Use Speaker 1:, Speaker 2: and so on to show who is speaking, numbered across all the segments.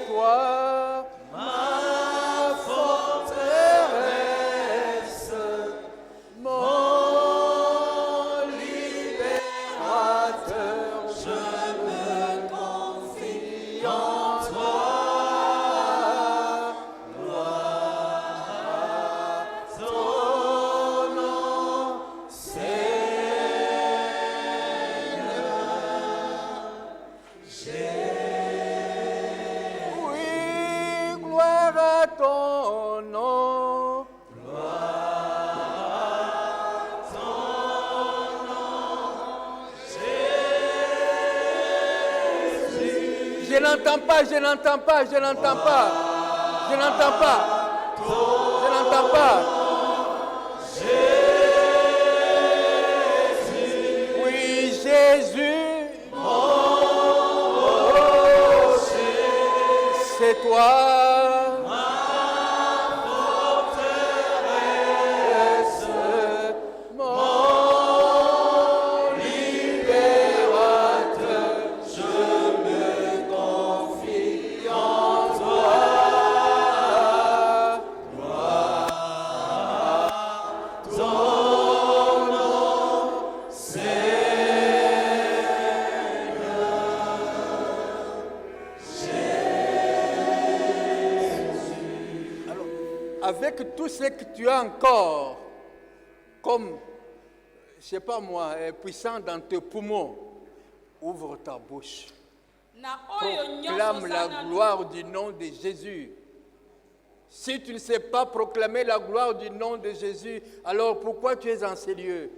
Speaker 1: toi, ma forteresse, mon libérateur, je me confie en toi. Gloire ton nom, oui, gloire à ton nom. Gloire à ton nom, Jésus. Je n'entends pas, je n'entends pas, je n'entends pas. Je n'entends pas. Je n'entends pas. Jésus. Oui, Jésus. C'est toi, ma forteresse, mon libérateur, je me confie en toi. Gloire ton nom, avec tout ce que tu as encore, comme, je ne sais pas moi, puissant dans tes poumons, ouvre ta bouche. Proclame la gloire du nom de Jésus. Si tu ne sais pas proclamer la gloire du nom de Jésus, alors pourquoi tu es en ces lieux?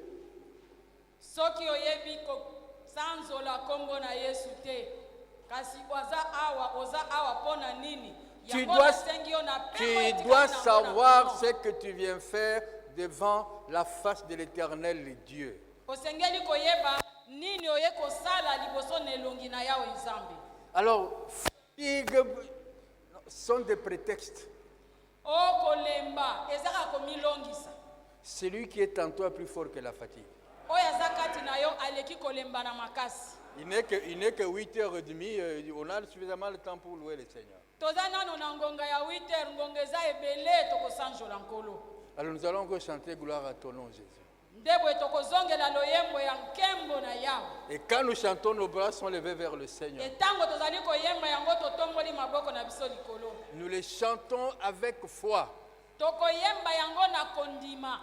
Speaker 1: Tu dois savoir ce que tu viens faire devant la face de l'Éternel Dieu. Alors, fatigue sont des prétextes. Celui qui est en toi est plus fort que la fatigue. Il n'est que 8h30, on a suffisamment de temps pour louer le Seigneur. Alors nous allons encore chanter gloire à ton nom, Jésus. Et quand nous chantons, nos bras sont levés vers le Seigneur. Nous les chantons avec foi,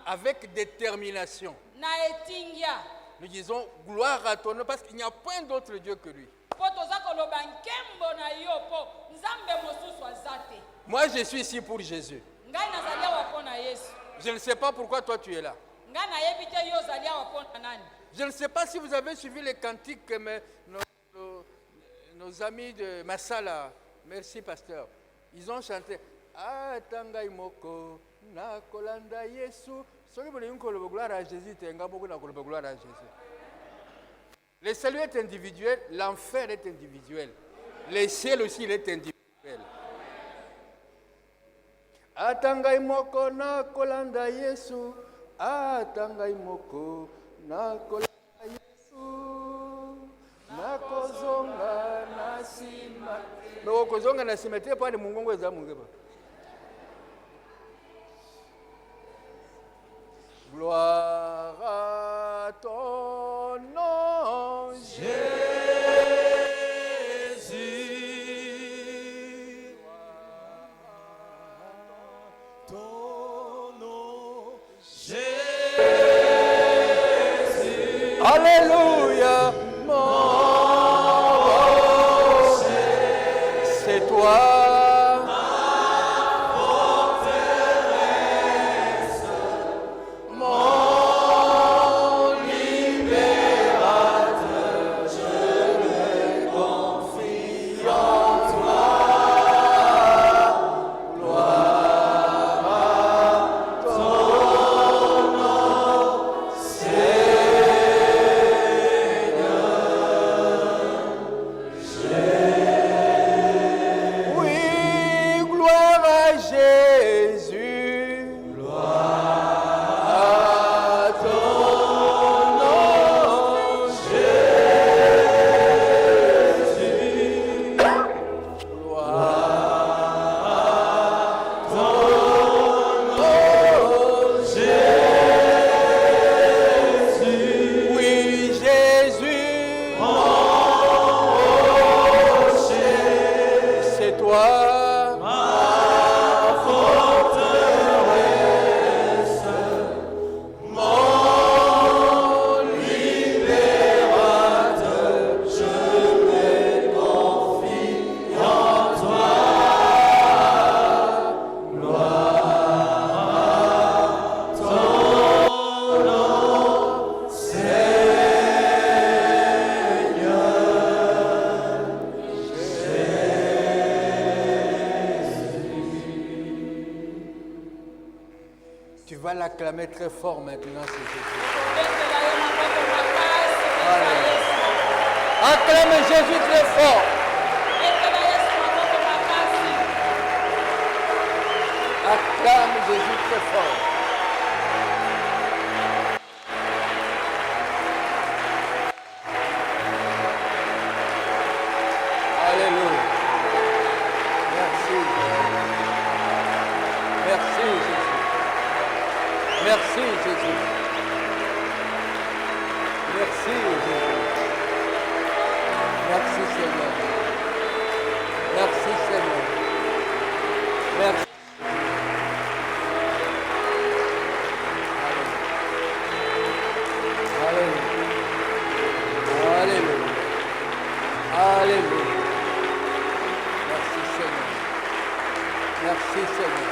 Speaker 1: avec détermination. Nous disons gloire à ton nom parce qu'il n'y a point d'autre Dieu que lui. Moi, je suis ici pour Jésus. Je ne sais pas pourquoi toi tu es là. Je ne sais pas si vous avez suivi les cantiques que nos amis de Massala, merci pasteur, ils ont chanté. Ah, tangai moko, na kolanda Yesu. Gloire à Jésus, gloire à Jésus. Le salut est individuel, l'enfer est individuel. Le ciel aussi il est individuel. Atangai moko na kolanda Yesu. Atangai moko na kolanda Yesu. Na kozonga na sima. Mais kozonga na sima te pas de mungongo eza mungeba. Gloire à ton nom, Jésus. Gloire à ton nom, Jésus. Alléluia, mon c'est toi. Gloire toi.
Speaker 2: Ma forteresse, mon libérateur, je me confie en toi. Gloire à ton nom,
Speaker 1: Tu vas l'acclamer très fort maintenant, c'est Jésus. Acclame Jésus très fort. Acclame Jésus très fort. Alléluia. Merci. Merci Jésus. Merci Jésus. Merci Jésus. Merci Seigneur. Merci Seigneur. Merci. Alléluia. Alléluia. Alléluia. Merci Seigneur. Merci Seigneur.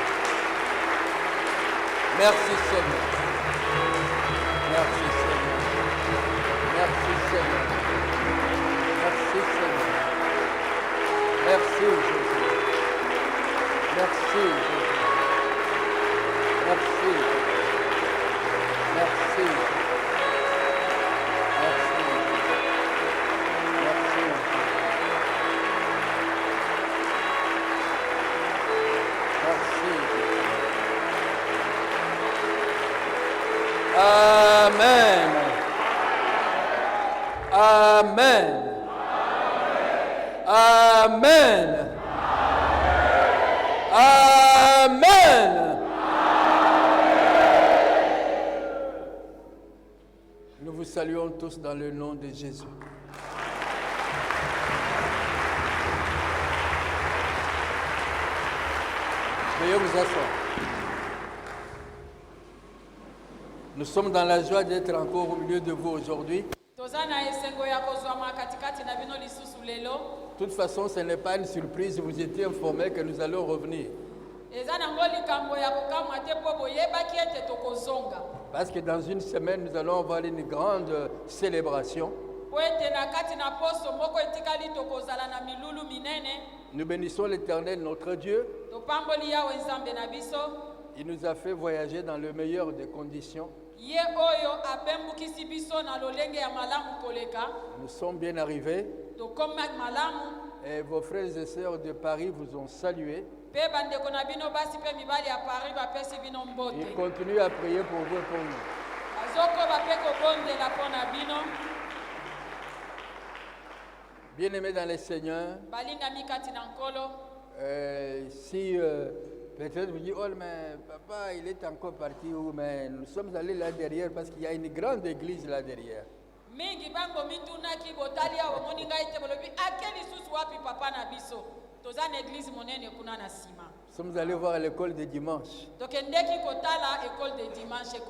Speaker 1: Merci Seigneur. Merci Seigneur. Merci Seigneur. Merci Seigneur. Merci Jésus. Merci Jésus. Merci. Merci. Merci. Merci. Amen. Amen. Amen. Amen. Nous vous saluons tous dans le nom de Jésus. Veuillez vous asseoir. Nous sommes dans la joie d'être encore au milieu de vous aujourd'hui. De toute façon, ce n'est pas une surprise, vous étiez informés que nous allons revenir. Parce que dans une semaine, nous allons avoir une grande célébration. Nous bénissons l'Éternel, notre Dieu. Il nous a fait voyager dans le meilleur des conditions. Nous sommes bien arrivés. Et vos frères et sœurs de Paris vous ont salué. Ils continuent à prier pour vous et pour nous. Bien-aimés dans les Seigneurs, si peut-être vous dites, oh mais papa il est encore parti où, mais nous sommes allés là derrière parce qu'il y a une grande église là derrière. Nous sommes allés voir l'école de dimanche.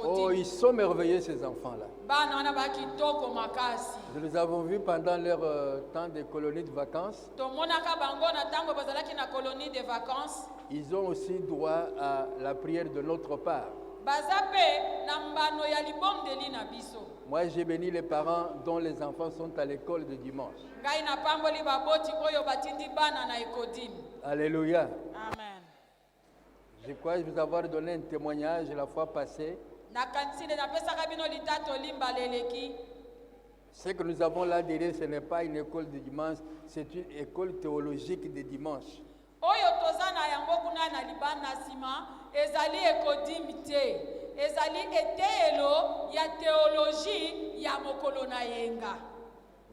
Speaker 1: Oh, ils sont merveilleux ces enfants-là. Nous les avons vus pendant leur temps de colonie de vacances. Ils ont aussi droit à la prière de notre part. Moi, j'ai béni les parents dont les enfants sont à l'école de dimanche. Alléluia.
Speaker 3: Amen.
Speaker 1: Je crois vous avoir donné un témoignage la fois passée. Ce que nous avons là derrière, ce n'est pas une école de dimanche, c'est une école théologique de dimanche.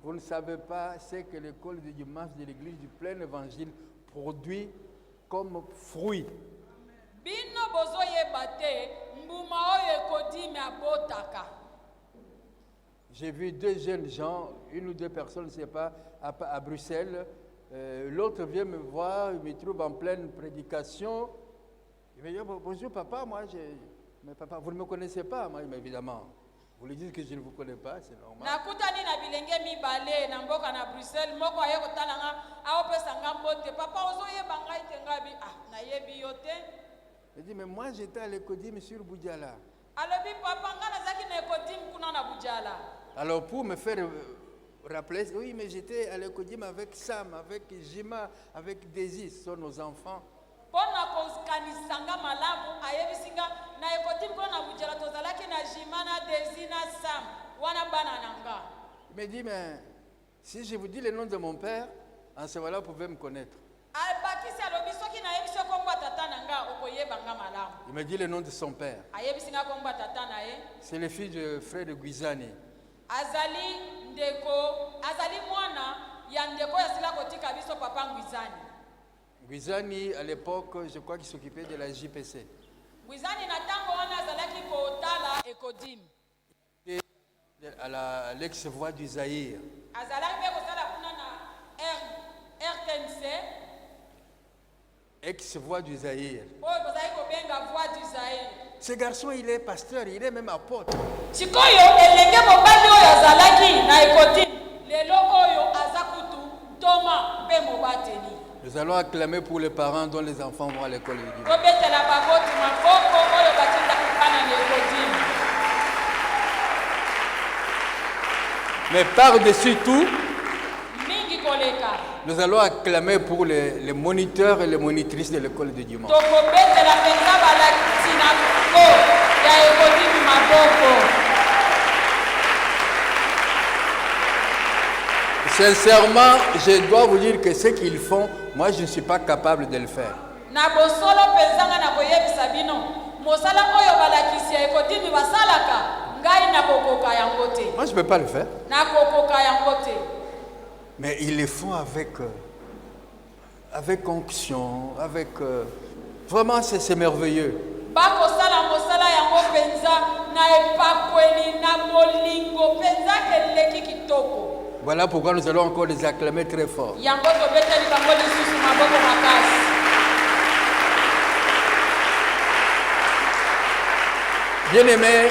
Speaker 1: Vous ne savez pas ce que l'école de dimanche de l'église du plein évangile produit comme fruit. J'ai vu deux jeunes gens, une ou deux personnes, je ne sais pas, à Bruxelles, L'autre vient me voir, il me trouve en pleine prédication. Il me dit, bonjour papa, mais papa, vous ne me connaissez pas, moi, mais évidemment. Vous lui dites que je ne vous connais pas, c'est normal.
Speaker 3: Nakutani na bilenge mibale na mboka na Bruxelles moko aye kotala nga aopesa nga mbote papa ozoyeba ngai te ngabi nayebi yo te.
Speaker 1: Il dit mais moi j'étais à l'Ecodim sur Boudjala.
Speaker 3: Alobi papa nga nazaki na Ecodim kuna na Boudjala.
Speaker 1: Alors pour me faire rappeler, oui mais j'étais à l'Ecodim avec Sam, avec Jima, avec Daisy, ce sont nos enfants.
Speaker 3: Pona koskanisanga malamu ayebisinga na Ecodim kuna na Boudjala tozalaki na Jima na Daisy na Sam wana bana nanga.
Speaker 1: Il me dit mais si je vous dis le nom de mon père, en ce moment-là vous pouvez me connaître. Il me dit le nom de son père. C'est le fils du frère de Guizani.
Speaker 3: Azali ndeko, azali mwana ya ndeko ya sila kotika biso papa Guizani.
Speaker 1: Guizani à l'époque, je crois qu'il s'occupait de la JPC.
Speaker 3: Guizani na tango wana azalaki kotala Ecodim.
Speaker 1: À l'ex-voix du Zaïre.
Speaker 3: Azalaki be kotala kuna na RTNC.
Speaker 1: Ex-voix du Zaïre.
Speaker 3: Ce
Speaker 1: garçon, il est pasteur, il est même apôtre. Nous allons acclamer pour les parents dont les enfants vont à l'école de Dieu. Mais par-dessus tout, nous allons acclamer pour les moniteurs et les monitrices de l'école de dimanche. Sincèrement, je dois vous dire que ce qu'ils font, moi je ne suis pas capable de le faire. Moi je ne peux pas le faire. Mais ils le font avec onction, vraiment c'est merveilleux. Voilà pourquoi nous allons encore les acclamer très fort. Bien-aimés,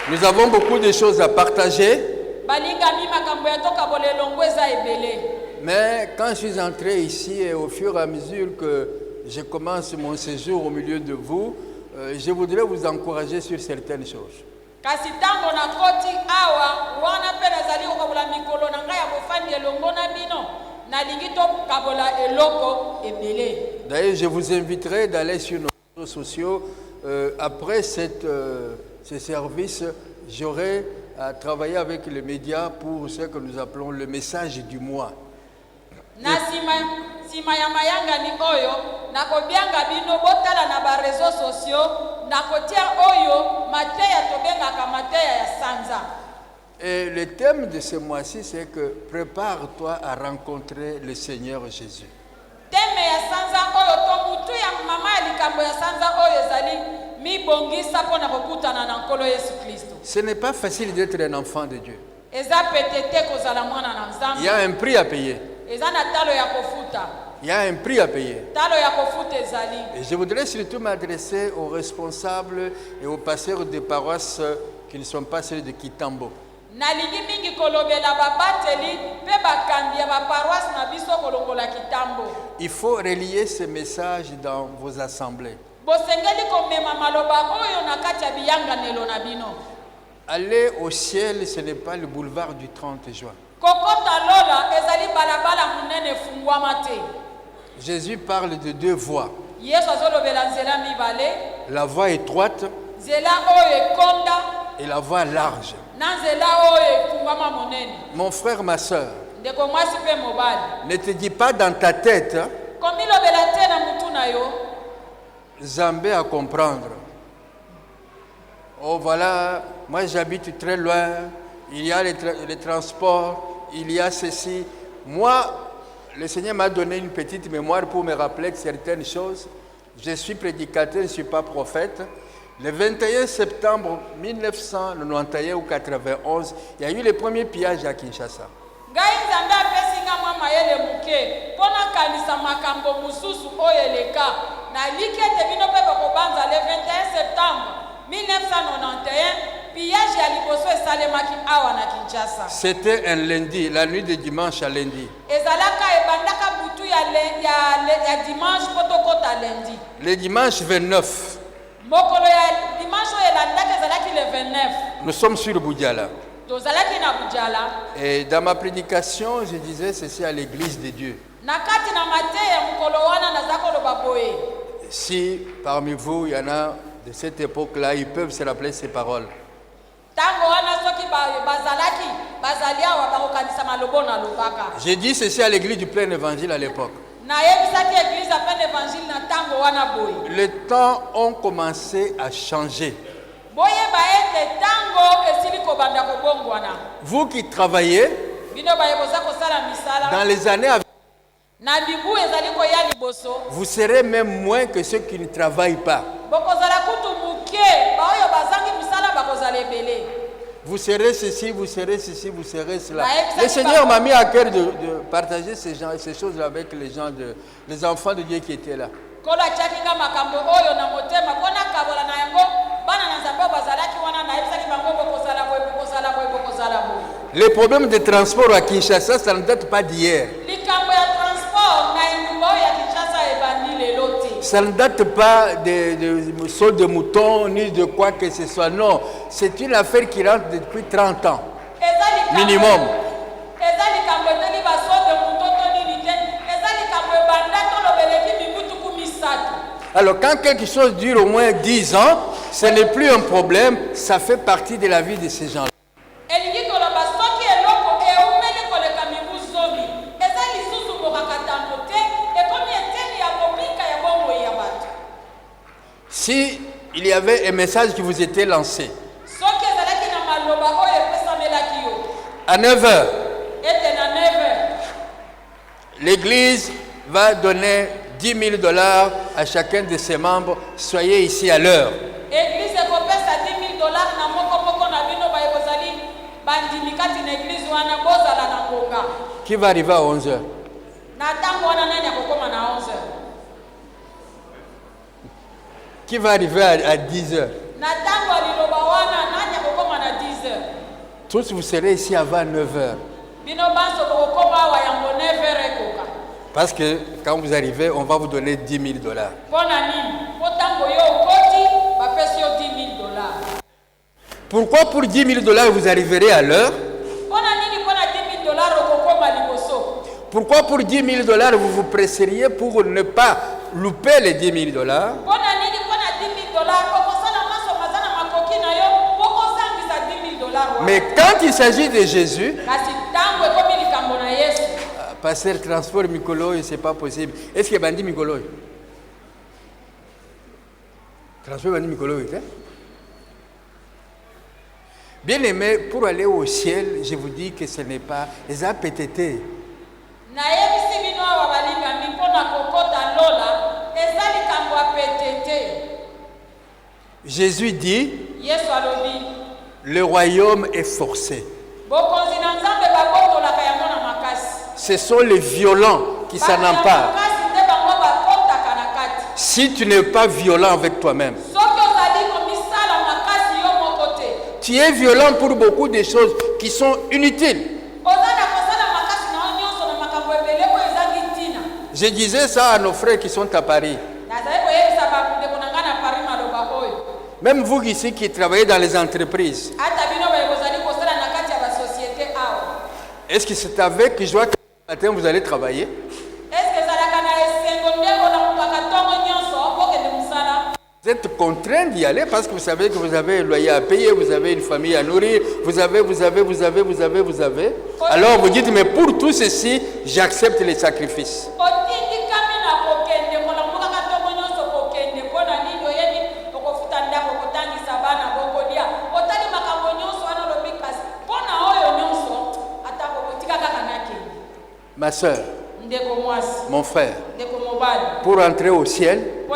Speaker 1: nous avons beaucoup de choses à partager. Mais quand je suis entré ici et au fur et à mesure que je commence mon séjour au milieu de vous, je voudrais vous encourager sur certaines choses. D'ailleurs, je vous inviterai d'aller sur nos réseaux sociaux. Après ce service, j'aurai à travailler avec les médias pour ce que nous appelons le message du mois. Et le thème de ce mois-ci, c'est que prépare-toi à rencontrer le Seigneur Jésus. Ce n'est pas facile d'être un enfant de Dieu. Il y a un prix à payer. Il y a un prix à payer. Et je voudrais surtout m'adresser aux responsables et aux pasteurs des paroisses qui ne sont pas celles de Kitambo. Il faut relier ces messages dans vos assemblées. Aller au ciel, ce n'est pas le boulevard du 30 juin. Jésus parle de deux voies. La voie étroite et la voie large. Mon frère, ma soeur, ne te dis pas dans ta tête, Zambé à comprendre. Oh voilà, moi j'habite très loin, il y a les transports, il y a ceci. Moi, le Seigneur m'a donné une petite mémoire pour me rappeler certaines choses. Je suis prédicateur, je ne suis pas prophète. Le 21 septembre 1991 ou 91, il y a eu le premier pillage à Kinshasa.
Speaker 3: mayele muke pona kanisa makambo mususu oyeleka na likete bino pepe kobanza le 21 septembre 1991 pillage ya liboso esalemaki awa na Kinshasa.
Speaker 1: C'était un lundi, la nuit de dimanche à lundi.
Speaker 3: Ezalaka ebandaka butu ya dimanche potokota lundi.
Speaker 1: Le dimanche 29.
Speaker 3: Mokolo ya dimanche elandaka ezalaki le 29.
Speaker 1: Nous sommes sur Boudjala.
Speaker 3: Tozalaki na Boudjala.
Speaker 1: Et dans ma prédication, je disais ceci à l'église de Dieu.
Speaker 3: Nakati na mateya mokolo wana nazako lobaboye.
Speaker 1: Si parmi vous, il y en a de cette époque-là, ils peuvent se rappeler ces paroles. J'ai dit ceci à l'église du plein évangile à l'époque. Les temps ont commencé à changer. Vous qui travaillez, dans les années à venir, vous serez même moins que ceux qui ne travaillent pas. Vous serez ceci, vous serez ceci, vous serez cela. Le Seigneur m'a mis à cœur de partager ces choses avec les enfants de Dieu qui étaient là. Les problèmes de transport à Kinshasa, ça ne date pas d'hier. Ça ne date pas de saut de mouton ni de quoi que ce soit. Non, c'est une affaire qui rentre depuis 30 ans. Minimum. Alors quand quelque chose dure au moins 10 ans, ce n'est plus un problème, ça fait partie de la vie de ces gens-là. Si il y avait un message qui vous était lancé à 9h, l'église va donner $10 000 à chacun de ses membres. Soyez ici à l'heure. Qui va arriver à 11h? Qui va arriver à 10h? Tous vous serez ici avant 9h. Parce que quand vous arrivez, on va vous donner $10 000. Pourquoi pour $10 000 vous arriverez à l'heure? Pourquoi pour $10 000 vous vous presseriez pour ne pas louper les $10 000? Mais quand il s'agit de Jésus, passer transport Mikolo, c'est pas possible. Est-ce que Bandi Mikolo? Transport Bandi Mikolo, bien aimé, pour aller au ciel, je vous dis que ce n'est pas les APTT. Jésus dit, le royaume est forcé. Ce sont les violents qui s'en emparent. Si tu n'es pas violent avec toi-même, tu es violent pour beaucoup de choses qui sont inutiles. Je disais ça à nos frères qui sont à Paris. Même vous ici qui travaillez dans les entreprises. Est-ce que c'est avec joie que ce matin vous allez travailler? Vous êtes contraint d'y aller parce que vous savez que vous avez un loyer à payer, vous avez une famille à nourrir, vous avez. Alors vous dites, mais pour tout ceci, j'accepte les sacrifices. Ma soeur, mon frère, pour entrer au ciel,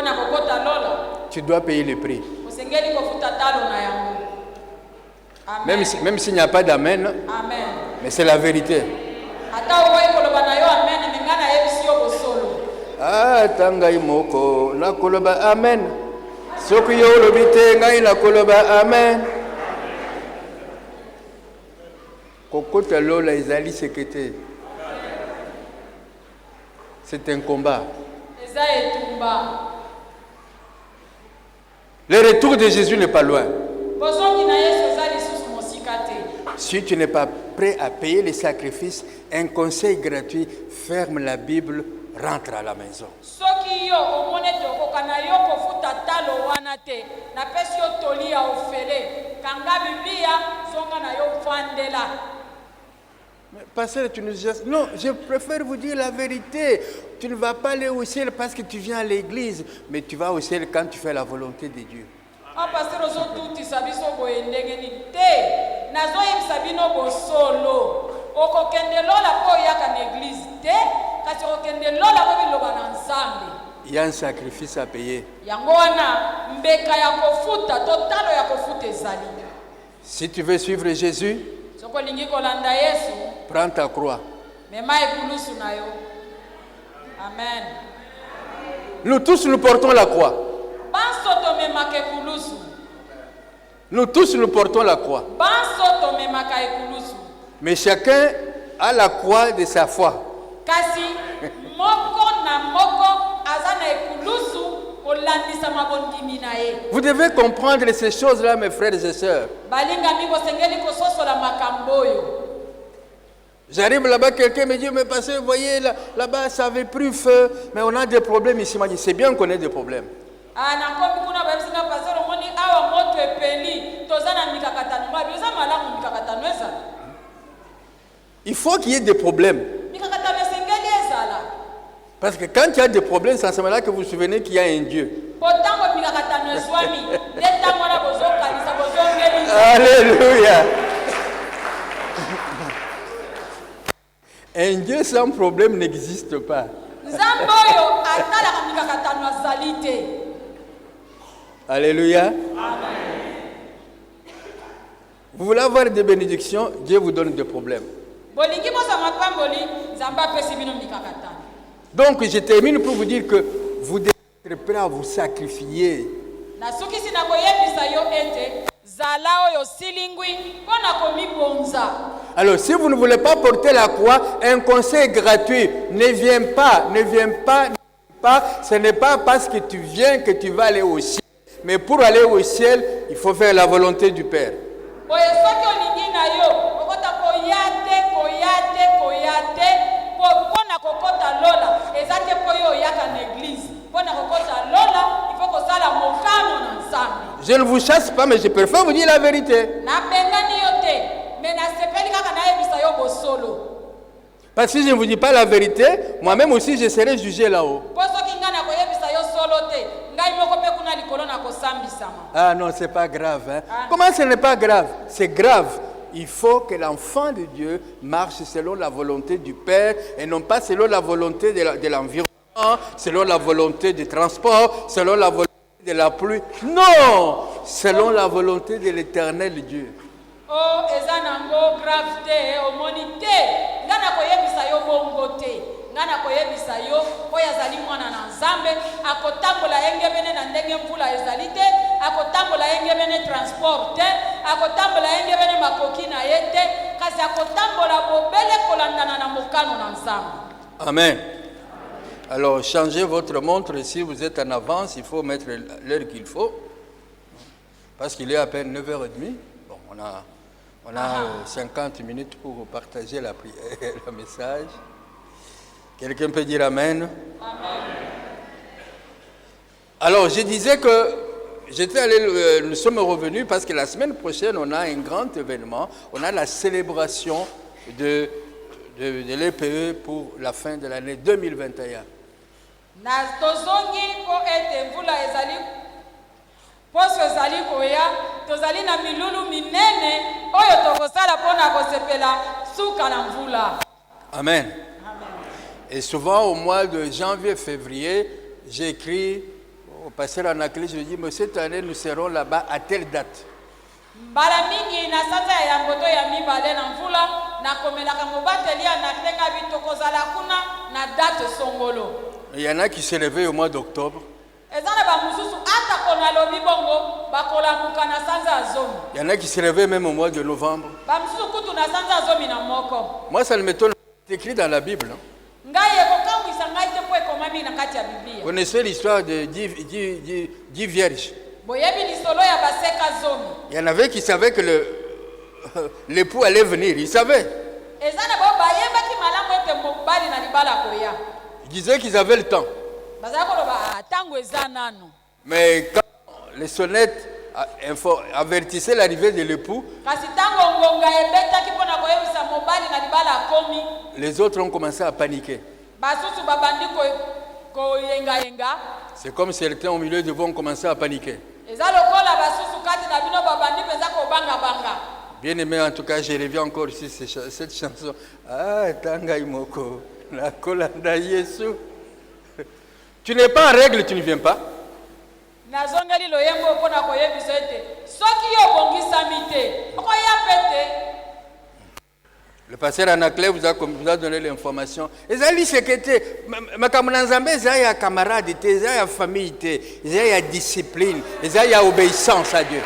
Speaker 1: tu dois payer le prix. Même s'il n'y a pas d'amen, mais c'est la vérité. Ah, tangai moko, na koloba amen. Soki yo lobite ngai na koloba amen. Kokota lola ezali sekete. C'est un combat. Le retour de Jésus n'est pas loin. Si tu n'es pas prêt à payer les sacrifices, un conseil gratuit, ferme la Bible, rentre à la maison. Pasteur, tu nous dis, non, je préfère vous dire la vérité. Tu ne vas pas aller au ciel parce que tu viens à l'église, mais tu vas au ciel quand tu fais la volonté de Dieu. Il y a un sacrifice à payer. Si tu veux suivre Jésus, prends ta croix.
Speaker 3: Amen.
Speaker 1: Nous tous nous portons la croix. Nous tous nous portons la croix. Mais chacun a la croix de sa foi. Vous devez comprendre ces choses-là, mes frères et sœurs. J'arrive là-bas, quelqu'un me dit, mais pasteur, vous voyez, là-bas, ça n'avait plus feu, mais on a des problèmes ici. Moi, je dis, c'est bien qu'on ait des problèmes. Il faut qu'il y ait des problèmes. Parce que quand il y a des problèmes, c'est à ce moment-là que vous vous souvenez qu'il y a un Dieu. Alléluia. Un Dieu sans problème n'existe pas. Alléluia. Vous voulez avoir des bénédictions, Dieu vous donne des problèmes. Donc je termine pour vous dire que vous devez être prêt à vous sacrifier. Alors si vous ne voulez pas porter la croix, un conseil gratuit, ne viens pas. Ce n'est pas parce que tu viens que tu vas aller au ciel. Mais pour aller au ciel, il faut faire la volonté du Père. Je ne vous chasse pas, mais je préfère vous dire la vérité. Parce que si je ne vous dis pas la vérité, moi-même aussi je serai jugé là-haut. Ah non, c'est pas grave. Hein? Comment ce n'est pas grave? C'est grave. Il faut que l'enfant de Dieu marche selon la volonté du Père et non pas selon la volonté de l'environnement, selon la volonté du transport, selon la volonté de la pluie. Non! Selon la volonté de l'Éternel Dieu.
Speaker 3: Oh, ezanango gravité, omonité. Ngana koyebisa yo bongo te. Ngana koyebisa yo oyo azali mwana na Nzambe, akotambola yengebene na ndenge mvula ezali te, akotambola yengebene transport te, akotambola yengebene makoki na ye te, kasi akotambola bobele kolandana na mokano na Nzambe. Amen. Alors, changez votre montre. Si vous êtes en avance, il faut mettre l'heure qu'il faut. Parce qu'il est à peine 9h30. Bon, on a 50 minutes pour partager la prière, le message. Quelqu'un peut dire Amen? Amen. Alors, je disais que nous sommes revenus parce que la semaine prochaine, on a un grand événement. On a la célébration de l'EPE pour la fin de l'année 2021. Amen. Et souvent au mois de janvier, février, j'écris au pasteur Anakli, je dis, mais cette année nous serons là-bas à telle date.
Speaker 1: Il y en a qui se réveillent au mois d'octobre. Il y en a qui se réveillent même au mois de novembre. Moi, ça ne m'étonne pas. C'est écrit dans la Bible. Vous connaissez l'histoire de 10 vierges. Il y en avait qui savaient que l'époux allait venir. Ils savaient. Ils disaient qu'ils avaient le temps. Mais quand les sonnettes avertissaient l'arrivée de l'époux, les autres ont commencé à paniquer. C'est comme certains au milieu de vous ont commencé à paniquer. Bien aimé, en tout cas, je reviens encore ici cette chanson. Ah, Tanga Imoko, la Kolanda Yesu. Tu n'es pas en règle, tu ne viens pas. Le pasteur Anaclé vous a donné l'information. Ezali sekete, makamunanzambe ezali camarade, ezali famille, ezali discipline, ezali obéissance à Dieu.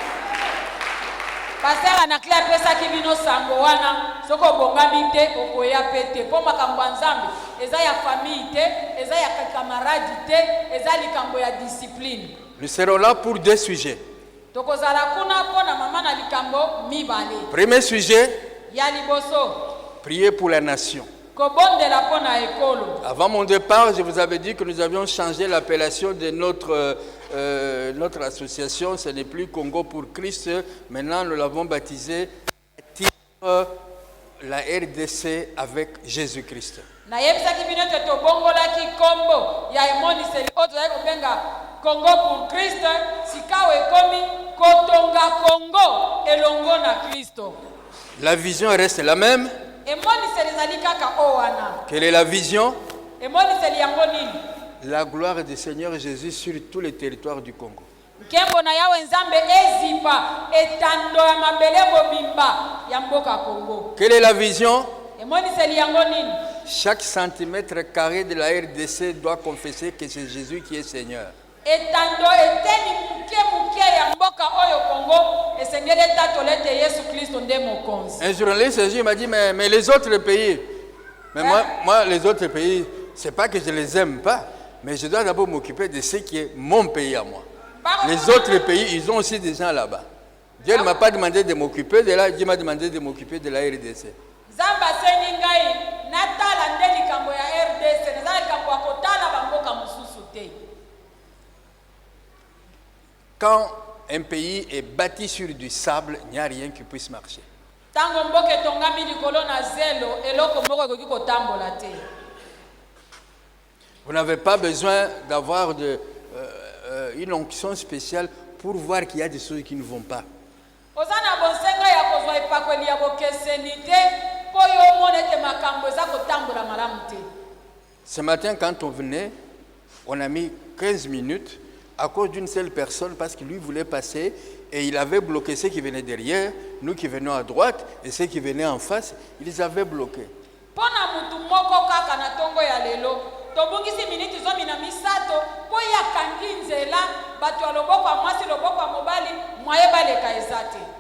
Speaker 1: Pasteur Anaclé apesa kibino sango wana, soko bongami te okoya pete, po makambo nzambe, ezali famille, ezali camarade, ezali kambo ya discipline. Nous serons là pour deux sujets. Premier sujet, prier pour la nation. Avant mon départ, je vous avais dit que nous avions changé l'appellation de notre association. Ce n'est plus Congo pour Christ. Maintenant, nous l'avons baptisé la RDC avec Jésus-Christ. Congo pour Christ, Sikao ekomi kotonga Congo elongo na Kristo. La vision reste la même. Quelle est la vision? La gloire du Seigneur Jésus sur tous les territoires du Congo. Quelle est la vision? Chaque centimètre carré de la RDC doit confesser que c'est Jésus qui est Seigneur. Un journaliste m'a dit mais les autres pays, mais moi les autres pays, c'est pas que je les aime pas, mais je dois d'abord m'occuper de ce qui est mon pays à moi. Les autres pays, ils ont aussi des gens là-bas. Dieu ne m'a pas demandé de m'occuper de là, Dieu m'a demandé de m'occuper de la RDC. Quand un pays est bâti sur du sable, il n'y a rien qui puisse marcher. Vous n'avez pas besoin d'avoir une onction spéciale pour voir qu'il y a des choses qui ne vont pas. Ce matin, quand on venait, on a mis 15 minutes à cause d'une seule personne parce qu'il lui voulait passer et il avait bloqué ceux qui venaient derrière, nous qui venions à droite et ceux qui venaient en face, ils les avaient bloqués.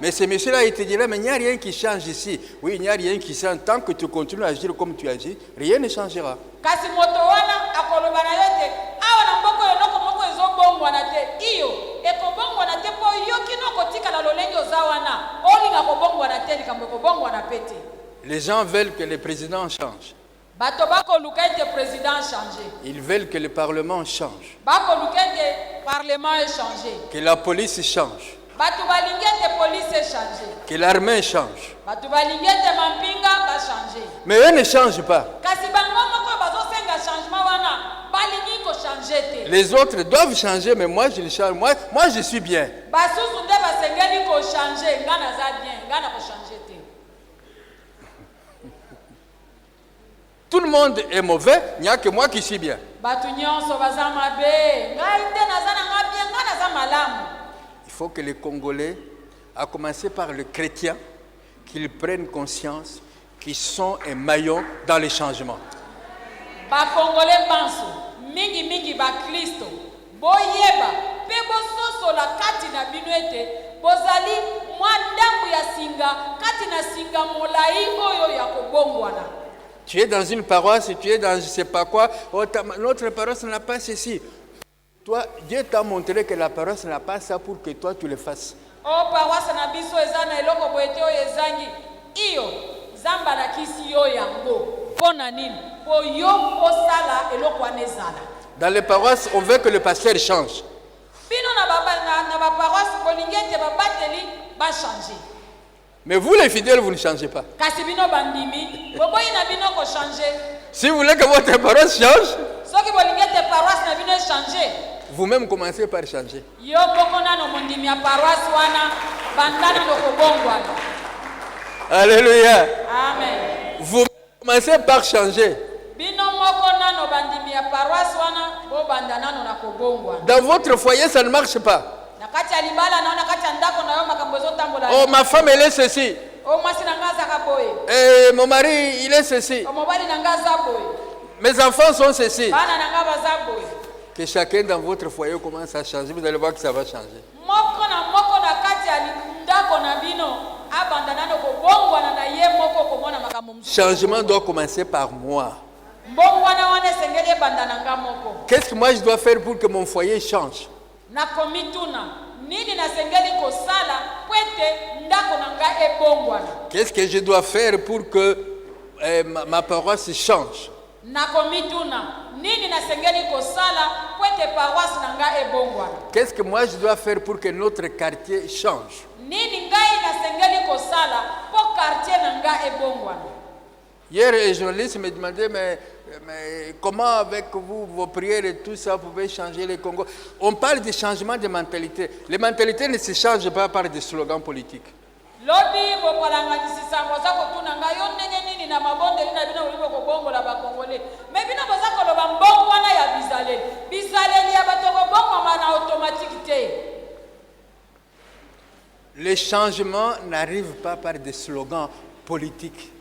Speaker 1: Mais ce monsieur-là, il te dirait, mais il n'y a rien qui change ici. Oui, il n'y a rien qui change. Tant que tu continues à agir comme tu agis, rien ne changera. Les gens veulent que le président change. Ils veulent que le Parlement change. Que la police change. Que l'armée change. Mais eux ne changent pas. Les autres doivent changer, mais moi je le change. Moi je suis bien. Tout le monde est mauvais, il n'y a que moi qui suis bien. Il faut que les Congolais, à commencer par les chrétiens, qu'ils prennent conscience qu'ils sont un maillon dans les changements.
Speaker 3: mingi bakristo boyeba pe bososola kati na bino ete bozali mwa ndambu ya singa kati na singa molai oyo ya kobongwana.
Speaker 1: Tu es dans une paroisse, tu es dans je ne sais pas quoi, oh, notre paroisse n'a pas ceci. Toi, Dieu t'a montré que la paroisse n'a pas ça pour que toi tu le fasses.
Speaker 3: Oh, paroisse na biso ezana eloko boete oyo ezangi iyo zamba na kisi yo yango pona nini po yo osala eloko anezala.
Speaker 1: Dans les paroisses, on veut que le pasteur change.
Speaker 3: Bino na ba paroisse bolingete ba bateli ba changer.
Speaker 1: Mais vous les fidèles, vous ne changez pas.
Speaker 3: Kasi bino bandimi boboyi na bino ko changer.
Speaker 1: Si vous voulez que votre paroisse change,
Speaker 3: Soki bolingete paroisse na bino changer.
Speaker 1: Vous-même commencez par changer.
Speaker 3: Yo bokona no mondimi ya paroisse wana bandana no kobongwana.
Speaker 1: Alléluia.
Speaker 3: Amen.
Speaker 1: Vous commencez par changer.
Speaker 3: Bino mokona no bandimi ya paroisse wana bo bandana no na kobongwana.
Speaker 1: Dans votre foyer, ça ne marche pas.
Speaker 3: Nakati ya libala naona kati ya ndako na yo makambo ezotambola.
Speaker 1: Oh, ma femme, elle est ceci.
Speaker 3: Oh, mwasi na nga azaka boye.
Speaker 1: Et mon mari, il est ceci.
Speaker 3: Oh, mobali na nga aza boye.
Speaker 1: Mes enfants sont ceci.
Speaker 3: Bana na nga baza boye.
Speaker 1: Que chacun dans votre foyer commence à changer. Vous allez voir que ça va changer.
Speaker 3: Moko na kati ya ndako na bino abandana no kobongwana na ye moko komona makambo msusu.
Speaker 1: Changement doit commencer par moi.
Speaker 3: Mbongwana wana sengele bandana nga moko.
Speaker 1: Qu'est-ce que moi je dois faire pour que mon foyer change?
Speaker 3: Na komituna nini na sengeli kosala kwete ndako na nga ebongwana.
Speaker 1: Qu'est-ce que je dois faire pour que ma paroisse change?
Speaker 3: Na komituna nini na sengeli kosala kwete paroisse na nga ebongwana.
Speaker 1: Qu'est-ce que moi je dois faire pour que notre quartier change?
Speaker 3: Nini ngai na sengeli kosala po quartier na nga ebongwana.
Speaker 1: Hier, les journalistes me demandaient, mais comment avec vous, vos prières et tout ça, vous pouvez changer le Congo? On parle de changement de mentalité. Les mentalités ne se changent pas par des slogans politiques.
Speaker 3: Lobi bopalanganisisa ngoza kotuna nga yo ndenge nini na mabonde lina bino ulibo kobongola bakongole. Me bino boza koloba mbongo wana ya bizaleli. Bizaleli ya bato kobongo mana automatique te.
Speaker 1: Les changements n'arrivent pas par des slogans politiques.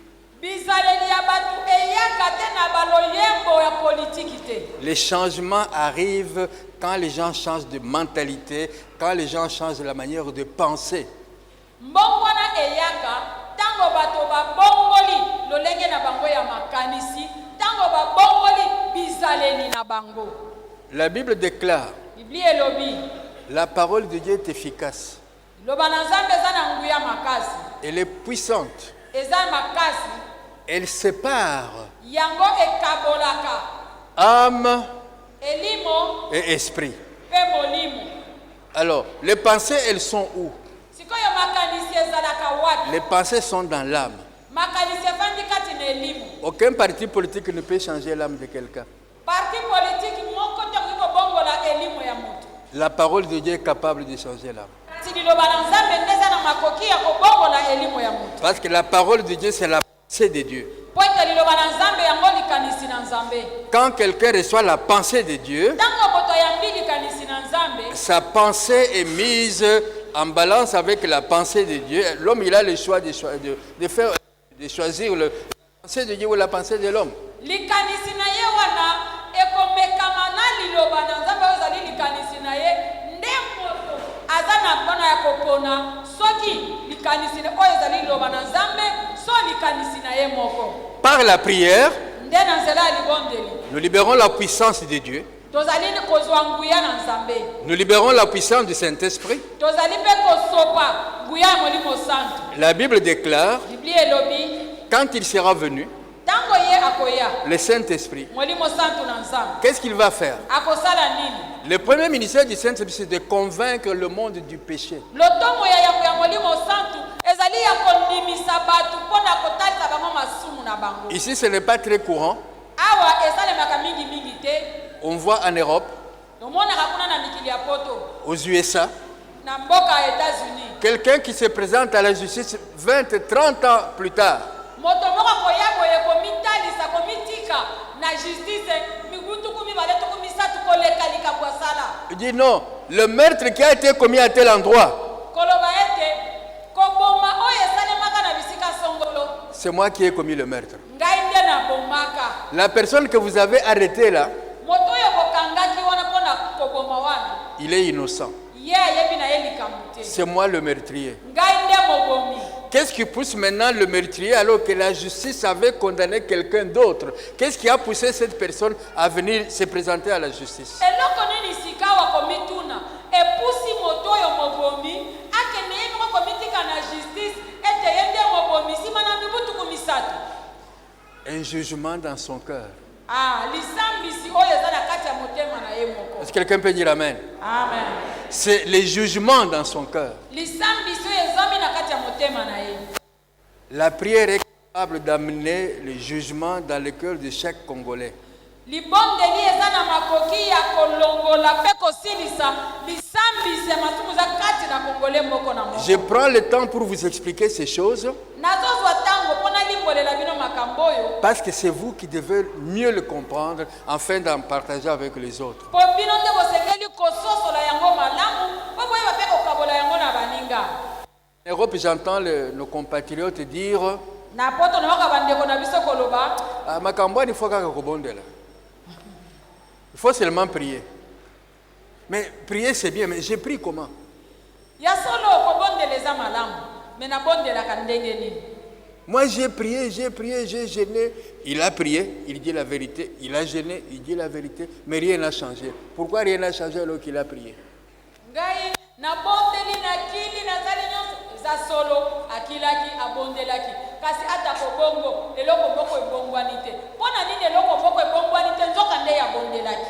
Speaker 1: Les changements arrivent quand les gens changent de mentalité, quand les gens changent la manière de penser. La Bible déclare, la parole de Dieu est efficace. Elle est puissante. Elle sépare âme et esprit. Alors, les pensées, elles sont où? Les pensées sont dans l'âme. Aucun parti politique ne peut changer l'âme de quelqu'un. La parole de Dieu est capable de changer l'âme. Parce que la parole de Dieu, c'est la pensée de Dieu. Quand quelqu'un reçoit la pensée de Dieu, sa pensée est mise en balance avec la pensée de Dieu. L'homme, il a le choix de choisir la pensée de Dieu ou la pensée de l'homme. Par la prière, nous libérons la puissance de Dieu. Nous libérons la puissance du Saint-Esprit. La Bible déclare, quand il sera venu, le Saint-Esprit, qu'est-ce qu'il va faire? Le premier ministère du Saint-Esprit, c'est de convaincre le monde du péché. Ici, ce n'est pas très courant. On voit en Europe, aux USA, quelqu'un qui se présente à la justice 20, 30 ans plus tard. Il dit non, le meurtre qui a été commis à tel endroit, c'est moi qui ai commis le meurtre. La personne que vous avez arrêtée là, il est innocent. C'est moi le meurtrier. Qu'est-ce qui pousse maintenant le meurtrier alors que la justice avait condamné quelqu'un d'autre? Qu'est-ce qui a poussé cette personne à venir se présenter à la justice? Un jugement dans son cœur. Est-ce que quelqu'un peut dire amen?
Speaker 3: Amen.
Speaker 1: C'est les jugements dans son cœur. La prière est capable d'amener le jugement dans le cœur de chaque Congolais. Je prends le temps pour vous expliquer ces choses parce que c'est vous qui devez mieux le comprendre afin d'en partager avec les autres. En Europe, j'entends nos compatriotes dire il faut seulement prier. Mais prier c'est bien, mais j'ai prié comment? Moi j'ai prié, j'ai jeûné. Il a prié, il dit la vérité. Il a jeûné, il dit la vérité. Mais rien n'a changé. Pourquoi rien n'a changé alors qu'il a prié?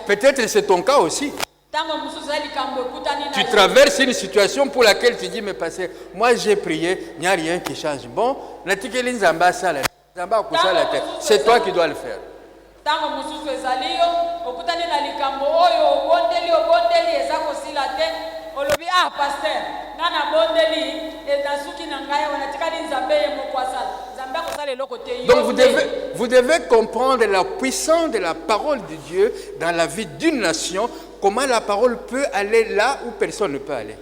Speaker 1: Peut-être c'est ton cas aussi. Tu traverses une situation pour laquelle tu dis, mais pasteur, moi j'ai prié, il n'y a rien qui change. Bon, c'est toi qui dois le faire. Donc vous devez comprendre la puissance de la parole de Dieu dans la vie d'une nation, comment la parole peut aller là où personne ne peut aller.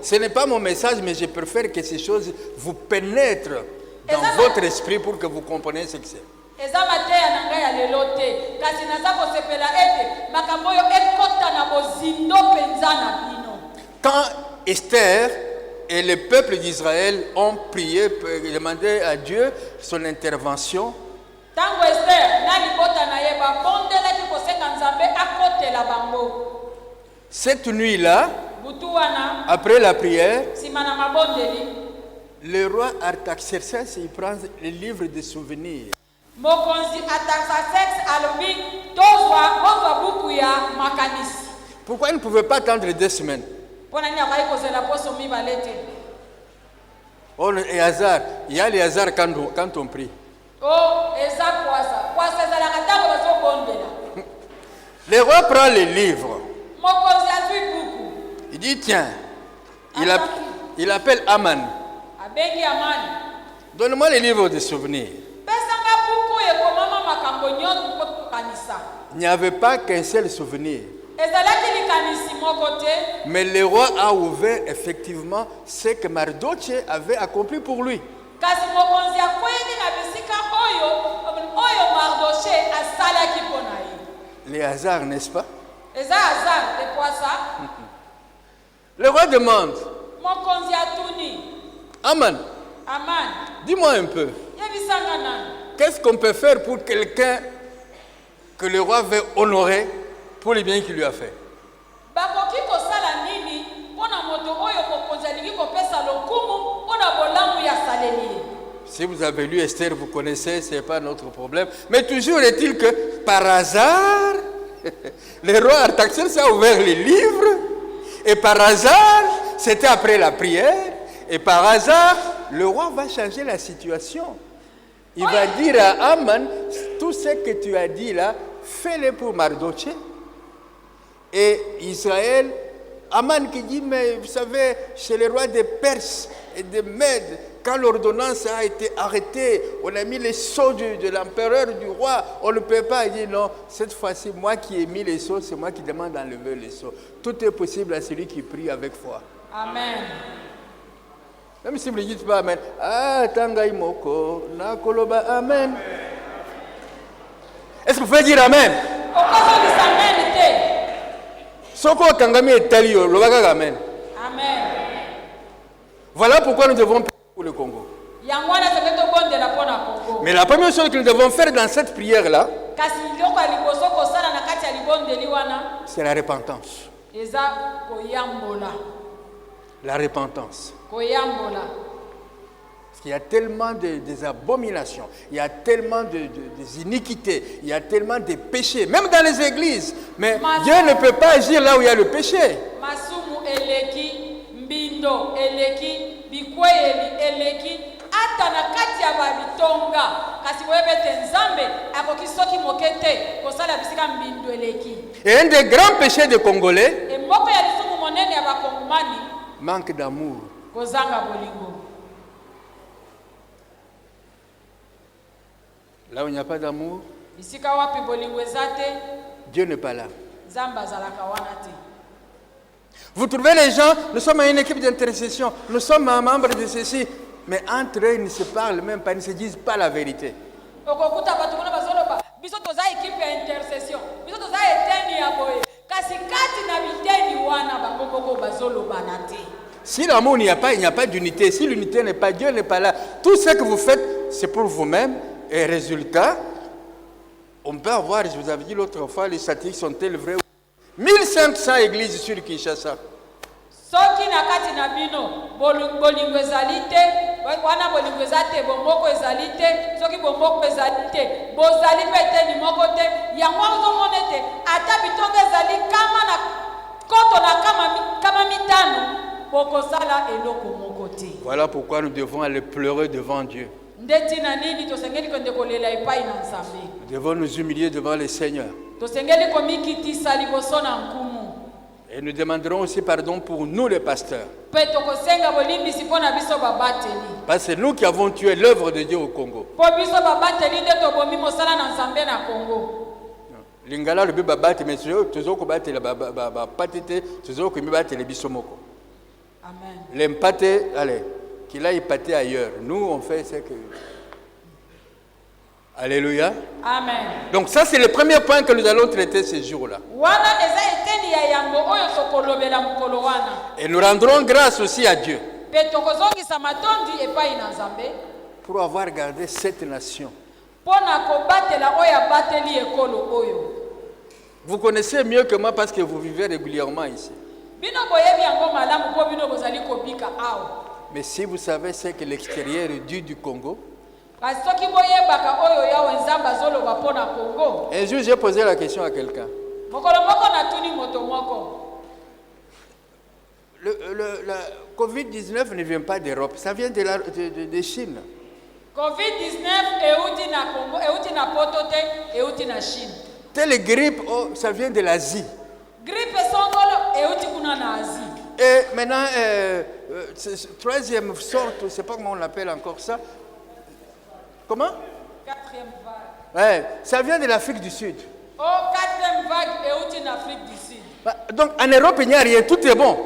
Speaker 1: Ce n'est pas mon message, mais je préfère que ces choses vous pénètrent dans votre esprit pour que vous compreniez ce que c'est. Quand Esther et le peuple d'Israël ont prié pour demander à Dieu son intervention, cette nuit-là, après la prière, le roi Artaxerxès il prend le livre de souvenirs. Pourquoi il ne pouvait pas attendre 2 semaines? Oh, et hasard, il y a les hasards quand on prie. Le roi prend le livre. Il dit tiens, il appelle Aman. Donne-moi le livre de souvenirs. Il n'y avait pas qu'un seul souvenir. Mais le roi a ouvert effectivement ce que Mardoché avait accompli pour lui. Les hasards, n'est-ce pas? Le roi demande, Aman, dis-moi un peu, qu'est-ce qu'on peut faire pour quelqu'un que le roi veut honorer pour le bien qu'il lui a fait? Si vous avez lu Esther, vous connaissez, ce n'est pas notre problème. Mais toujours est-il que par hasard, le roi Artaxerxès a ouvert les livres. Et par hasard, c'était après la prière. Et par hasard, le roi va changer la situation. Il va dire à Aman, tout ce que tu as dit là, fais-le pour Mardoché. Et Israël, Aman qui dit, mais vous savez, chez les rois des Perses et des Mèdes, quand l'ordonnance a été arrêtée, on a mis les sceaux de l'empereur, du roi, on ne peut pas. Il dit non, cette fois-ci, moi qui ai mis les sceaux, c'est moi qui demande d'enlever les sceaux. Tout est possible à celui qui prie avec foi.
Speaker 3: Amen.
Speaker 1: Même si vous ne dites pas Amen. Ah, tangai moko, na koloba Amen. Est-ce que vous pouvez dire Amen?
Speaker 3: okozongisa amen te.
Speaker 1: Soko kangami etali yo, lobaka Amen.
Speaker 3: Amen.
Speaker 1: Voilà pourquoi nous devons prier pour le Congo.
Speaker 3: Yango wana soki tobondela mpo na Congo.
Speaker 1: Mais la première chose que nous devons faire dans cette prière-là,
Speaker 3: kasi biloko ya liboso kosala na kati ya libondeli wana
Speaker 1: c'est la repentance.
Speaker 3: eza koyambola.
Speaker 1: La repentance.
Speaker 3: Koyambola.
Speaker 1: Parce qu'il y a tellement des abominations, il y a tellement des iniquités, il y a tellement de péchés, même dans les églises. Mais Dieu ne peut pas agir là où il y a le péché.
Speaker 3: Masumu eleki, mbindo eleki, bikweyeli eleki, ata na kati ya babitonga. Kasi boyebete nzambe akoki soki mokete kosala bisika mbindo eleki.
Speaker 1: Et un des grands péchés des Congolais,
Speaker 3: E moko ya lisumu monene ya bakongomani
Speaker 1: manque d'amour.
Speaker 3: kozanga bolingo.
Speaker 1: Là où il n'y a pas d'amour,
Speaker 3: Bisika wapi bolingo eza te,
Speaker 1: Dieu n'est pas là.
Speaker 3: nzambe azalaka wana te.
Speaker 1: Vous trouvez les gens, nous sommes une équipe d'intercession, nous sommes un membre de ceci, mais entre eux, ils ne se parlent même pas, ils ne se disent pas la vérité.
Speaker 3: Okokuta bato kuna bazoloba biso toza ekipe ya intercession, biso toza eteni ya boye, kasi kati na biteni wana bakokoko bazolobana te.
Speaker 1: Si l'amour il n'y a pas d'unité. Si l'unité n'est pas, Dieu n'est pas là. Tout ce que vous faites, c'est pour vous-même. Et résultat, on peut avoir, je vous avais dit l'autre fois, les statistiques sont-elles vraies? 1500 églises sur Kinshasa.
Speaker 3: Soki na kati na bino bolingo ezali te, wana bolingo eza te, bomboko ezali te, soki bomboko ezali te, bozali pe eteni moko te, yango ozomona ete ata bitonga ezali kama na koto na kama mitano bokosala eloko moko te.
Speaker 1: Voilà pourquoi nous devons aller pleurer devant Dieu.
Speaker 3: Ndeti na nini tosengeli konde kolela epai na nzambe.
Speaker 1: Nous devons nous humilier devant le Seigneur.
Speaker 3: Tosengeli komikitisa liboso na nkumu.
Speaker 1: Et nous demanderons aussi pardon pour nous les pasteurs.
Speaker 3: Pe tokosenga bolimbisi mpo na biso babateli.
Speaker 1: Parce que c'est nous qui avons tué l'œuvre de Dieu au Congo.
Speaker 3: Po biso babateli nde tobomi mosala na nzambe na Congo.
Speaker 1: Lingala le babate mais toujours ko batela ba patete, toujours ko mi batela biso moko.
Speaker 3: Amen.
Speaker 1: L'empate, allez, qu'il aille pâter ailleurs. Nous, on fait ce que... Alléluia.
Speaker 3: Amen.
Speaker 1: Donc ça, c'est le premier point que nous allons traiter ces jours-là.
Speaker 3: Wana eza eteni ya yango oyo tokolobela mukolo wana.
Speaker 1: Et nous rendrons grâce aussi à Dieu
Speaker 3: Pe tokozongisa matondi epai na nzambe
Speaker 1: pour avoir gardé cette nation.
Speaker 3: mpo na kobatela oyo abateli ekolo oyo.
Speaker 1: Vous connaissez mieux que moi parce que vous vivez régulièrement ici.
Speaker 3: Bino boyebi yango malamu mpo bino bozali kobika awa.
Speaker 1: Mais si vous savez ce que l'extérieur du Congo,
Speaker 3: Kasi soki boyebaka oyo yawe nzambe azoloba mpo na Congo.
Speaker 1: un jour j'ai posé la question à quelqu'un.
Speaker 3: Mokolo moko natuni moto moko.
Speaker 1: La Covid-19 ne vient pas d'Europe, ça vient de Chine.
Speaker 3: COVID-19 euti na Congo, euti na poto te, euti na Chine.
Speaker 1: Telle grippe, oh, ça vient de l'Asie.
Speaker 3: Grippe songolo euti kuna na Asie.
Speaker 1: Et maintenant, troisième sorte, je ne sais pas comment on l'appelle encore ça. Comment?
Speaker 3: Quatrième vague.
Speaker 1: Ouais, ça vient de l'Afrique du Sud.
Speaker 3: Oh, quatrième vague euti na Afrique du Sud.
Speaker 1: Donc en Europe, il n'y a rien, tout est bon.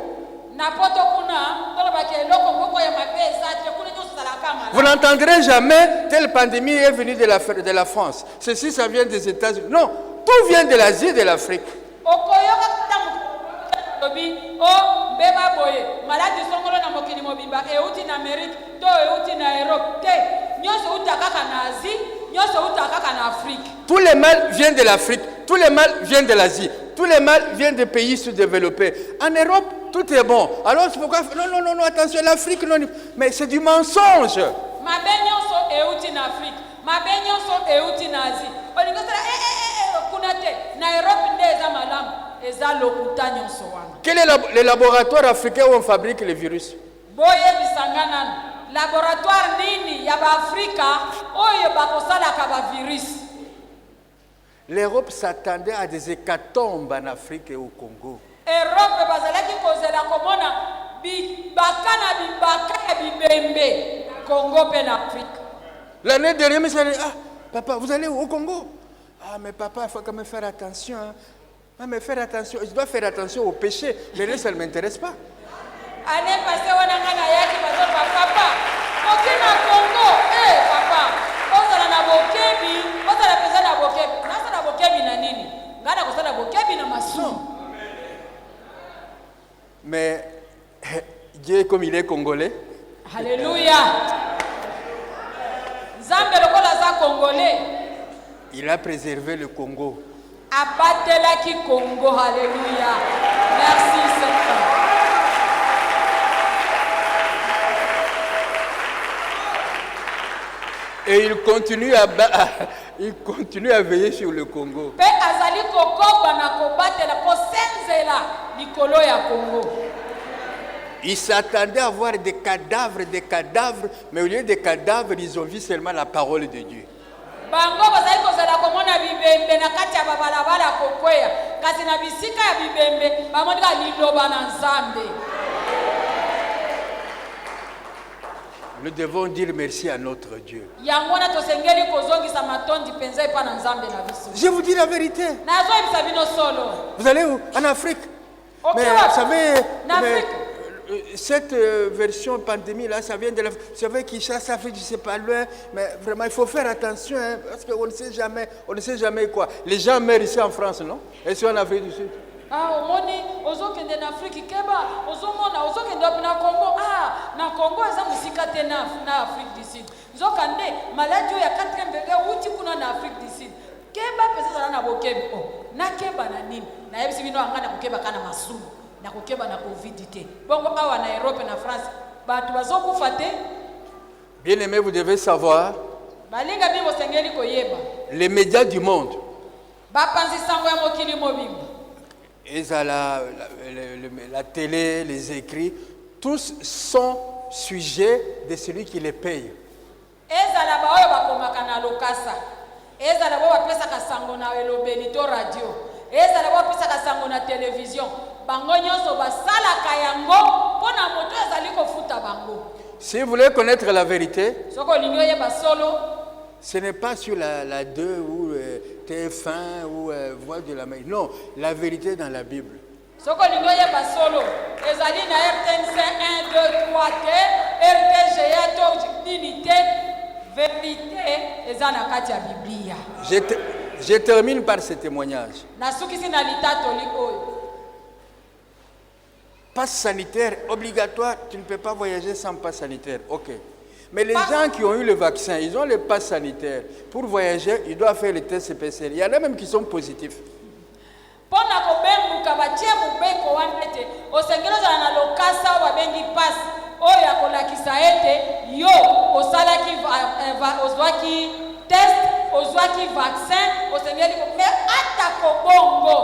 Speaker 3: Na poto kuna, tolo ke loko moko ya mapesa te kuna nyo salaka mala.
Speaker 1: Vous n'entendrez jamais telle pandémie est venue de la France. Ceci, ça vient des États-Unis. Non, tout vient de l'Asie et de l'Afrique.
Speaker 3: Okoyoka tamu lobi o beba boye maladi songolo na mokili mobimba euti na Amerique to euti na Europe te nyoso uta kaka na Asie nyoso uta kaka na Afrique.
Speaker 1: Tous les mal viennent de l'Afrique, tous les mal viennent de l'Asie, tous les mal viennent des pays sous-développés. En Europe, tout est bon. Alors c'est pourquoi non, attention, l'Afrique non, mais c'est du mensonge.
Speaker 3: Mabe nyonso euti na Afrique, mabe nyonso euti na Asie. Olingosala kuna te na Europe nde eza malamu.
Speaker 1: Quel est le laboratoire africain où on fabrique les virus?
Speaker 3: Boye bisangana laboratoire nini ya ba Afrika oyo bakosalaka ba virus.
Speaker 1: L'Europe s'attendait à des hécatombes en Afrique et au Congo.
Speaker 3: Europe bazalaki kozela komona bakana bibaka bibembe Congo pe na Afrique.
Speaker 1: L'année dernière, mais ça dit, ah papa, vous allez au Congo? Ah mais papa, il faut quand même faire attention. Hein. Ah, mais faire attention, je dois faire attention au péché. Le reste, ça ne m'intéresse pas.
Speaker 3: Année passée, on a yaki papa. Aucun Congo, papa. On a na bokebi, on a la personne na bokebi. Nasa na bokebi na nini? Ngana kosa na bokebi na masu.
Speaker 1: Mais Dieu, comme il est congolais.
Speaker 3: Alléluia. Zambe lokola za congolais.
Speaker 1: Il a préservé le Congo.
Speaker 3: Abatelaki Congo, alléluia. Merci Seigneur.
Speaker 1: Et il continue à veiller sur le Congo.
Speaker 3: Pe azali kokoba na kobatela kosenzela likolo ya Congo.
Speaker 1: Ils s'attendaient à voir des cadavres, mais au lieu des cadavres, ils ont vu seulement la parole de Dieu.
Speaker 3: Bango bazali kozala komona bibembe na kati ya babalabala kokweya kasi na bisika ya bibembe bamonika liloba na Nzambe.
Speaker 1: Nous devons dire merci à notre Dieu.
Speaker 3: Yangona tosengeli kozongisa matondi penza epa na Nzambe na biso.
Speaker 1: Je vous dis la vérité.
Speaker 3: Nazo ebisa bino solo.
Speaker 1: Vous allez où? En Afrique. Mais vous savez, cette version pandémie là, ça vient de l'Afrique. Vous savez Kinshasa, Afrique, je ne sais pas loin, mais vraiment il faut faire attention hein, parce qu'on ne sait jamais quoi. Les gens meurent ici en France, non? Et c'est en Afrique du Sud.
Speaker 3: Omoni ozokende na Afrique keba ozomona ozokende na Congo na Congo eza musika te na Afrique du Sud. Nzokande maladie ya 4e degré uti kuna na Afrique du Sud. Keba pesa na bokebi na keba na nini? Na yebisi bino angana kokeba kana masumu. Na kokeba na Covid te. Bongo awa na Europe na France batu bazokufa te.
Speaker 1: Bien aimé, vous devez savoir.
Speaker 3: Balinga bimo sengeli koyeba.
Speaker 1: Les médias du monde.
Speaker 3: Bapanzi sango ya mokili mobimba.
Speaker 1: Et la télé, les écrits, tous sont sujets de celui qui les paye.
Speaker 3: Ezala baoyo bakomaka na lokasa. Ezala bo bapesa kasango na elobeli to radio. Ezala bo bapesa kasango na télévision. Bango nyonso basalaka yango pona moto ezali kofuta bango. Si vous voulez connaître la vérité, soko lingo yeba solo.
Speaker 1: Ce n'est pas sur la 2 ou TF1 ou Voix de la Mer. Non, la vérité dans la Bible.
Speaker 3: Soko lingoye basolo. Ezali na RTNC 1, 2, 3 te, RTGA to dignité, vérité, ezana kati ya Biblia.
Speaker 1: Je termine par ce témoignage.
Speaker 3: Nasukisi na litato likoyo.
Speaker 1: Passe sanitaire obligatoire, tu ne peux pas voyager sans passe sanitaire. OK. Mais les gens qui ont eu le vaccin, ils ont le pass sanitaire. Pour voyager, ils doivent faire le test PCR. Il y en a même qui sont positifs.
Speaker 3: Pona kobengu kabatie mubeko wanete osengelo za na lokasa wa bengi pass oya kolakisa ete yo osalaki ozwaki test ozwaki vaccin osengeli mais ata kobongo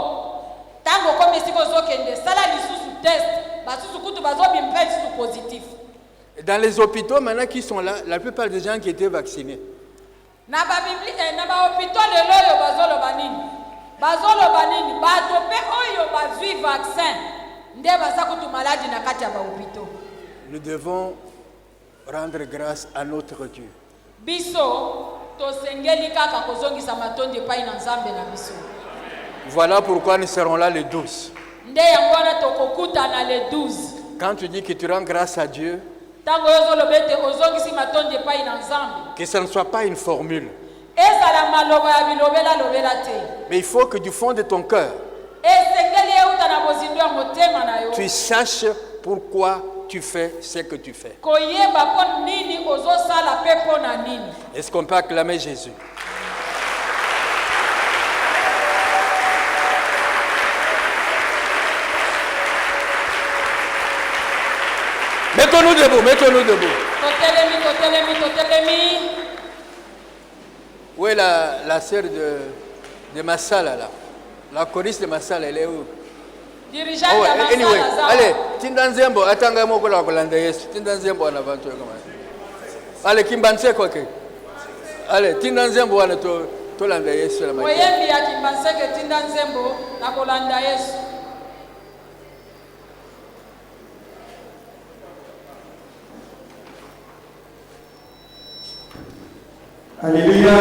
Speaker 3: tango komisi kozokende sala lisusu test basusu kutu bazobi mpesi su positif.
Speaker 1: Dans les hôpitaux maintenant qui sont là, la plupart des gens qui étaient vaccinés.
Speaker 3: Na ba Bibli na ba hôpitaux de loyo bazolo banini. Bazolo banini bato pe oyo bazui vaccin nde basakutu maladie na kati ya ba hôpitaux.
Speaker 1: Nous devons rendre grâce à notre Dieu.
Speaker 3: Biso to sengeli kaka kozongisa matondi pai na Nzambe na biso.
Speaker 1: Voilà pourquoi nous serons là le 12.
Speaker 3: Nde yangwana tokokuta na le 12.
Speaker 1: Quand tu dis que tu rends grâce à Dieu, que ce ne soit pas une formule. Mais il faut que du fond de ton cœur, tu saches pourquoi tu fais ce que tu fais. Est-ce qu'on peut acclamer Jésus? Mettons-nous debout, mettons-nous debout. Où est la sœur de Massala là? La choriste de Massala, elle est où?
Speaker 3: Dirigeant
Speaker 1: oh,
Speaker 3: de Massala.
Speaker 1: Anyway, allez, Tindanzembo, attends moko la kolanda Yesu. Tindanzembo en avant toi comment? Allez, Kimbanse quoi que? Allez, Tindanzembo wana to landa Yesu la matin.
Speaker 3: Oyembi ya Kimbanse que Tindanzembo na kolanda Yesu.
Speaker 2: Alléluia.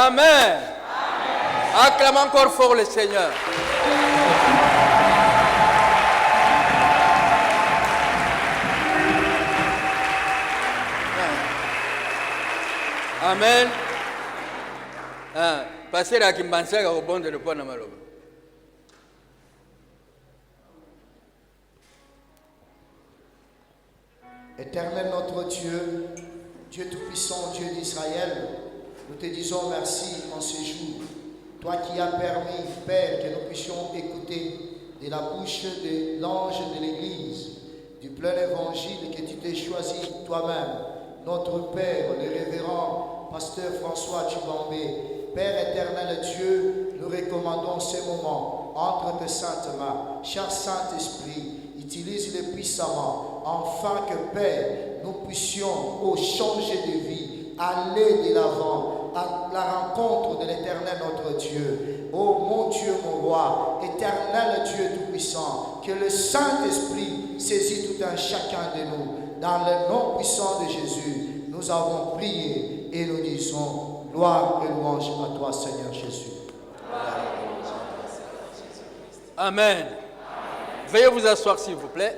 Speaker 1: Amen. Acclame encore fort le Seigneur. Amen. Passer à Kimbansega au bon de le point de Maloba.
Speaker 4: Éternel notre Dieu, Dieu Tout-Puissant, Dieu d'Israël, nous te disons merci en ce jour. Toi qui as permis, Père, que nous puissions écouter de la bouche de l'ange de l'Église, du plein évangile que tu t'es choisi toi-même, notre Père, le révérend Pasteur François Tchibambé. Père éternel Dieu, nous recommandons ces moments entre tes saintes mains. Cher Saint-Esprit, utilise-les puissamment, afin que, Père, nous puissions changer de vie, aller de l'avant, à la rencontre de l'Éternel notre Dieu. Oh mon Dieu, mon roi, éternel Dieu Tout-Puissant, que le Saint-Esprit saisit tout un chacun de nous. Dans le nom puissant de Jésus, nous avons prié et nous disons gloire et louange à toi, Seigneur Jésus.
Speaker 1: Amen. Veuillez vous asseoir, s'il vous plaît.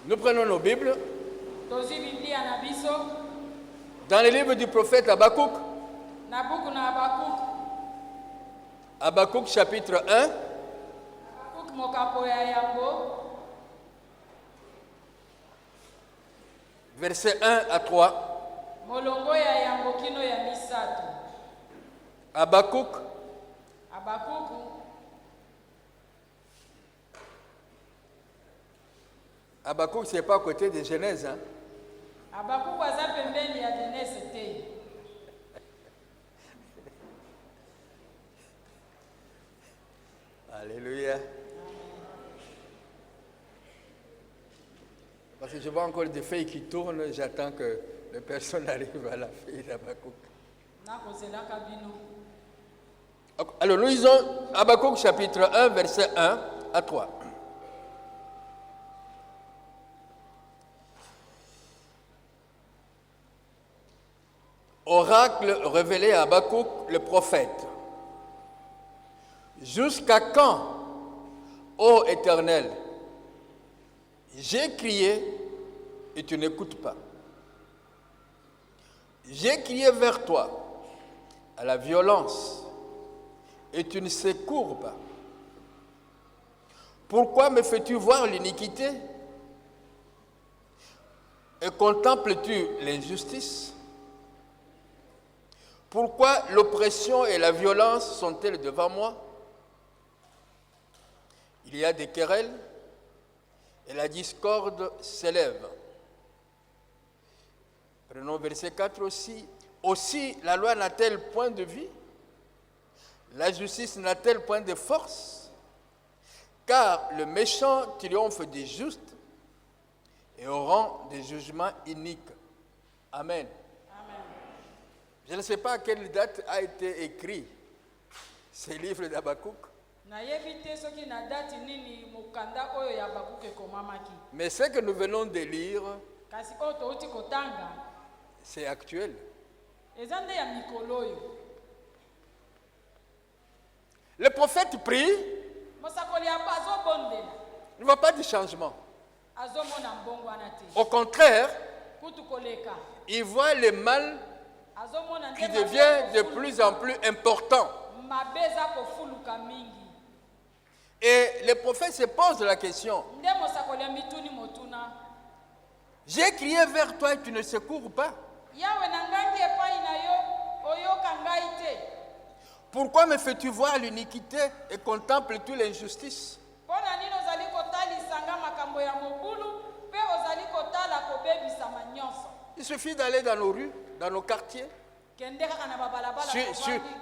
Speaker 1: Nous prenons nos Bibles. Dans le livre du prophète Habakkuk. Habakkuk chapitre 1. Versets 1 à 3. Habakkuk. Habakkuk, c'est pas à côté de Genèse. Hein? Alléluia. Parce que je vois encore des feuilles qui tournent, j'attends que les personnes arrivent à la feuille d'Habakkuk. Alors nous lisons Habakkuk chapitre 1, verset 1 à 3. Oracle révélé à Habakkuk le prophète. Jusqu'à quand, ô Éternel, j'ai crié et tu n'écoutes pas. J'ai crié vers toi à la violence et tu ne secours pas. Pourquoi me fais-tu voir l'iniquité et contemples-tu l'injustice? Pourquoi l'oppression et la violence sont-elles devant moi? Il y a des querelles et la discorde s'élève. Prenons verset 4 aussi. Aussi, la loi n'a-t-elle point de vie? La justice n'a-t-elle point de force? Car le méchant triomphe des justes et au rang des jugements iniques. Amen. Amen. Je ne sais pas à quelle date a été écrit ce livre d'Habakkuk. Mais ce que nous venons de lire, c'est actuel. Le prophète prie, il ne voit pas de changement. Au contraire, il voit le mal qui devient de plus en plus important. Et le prophète se pose la question. J'ai crié vers toi et tu ne secours pas. Pourquoi me fais-tu voir l'iniquité et contemples-tu l'injustice? Il suffit d'aller dans nos rues, dans nos quartiers,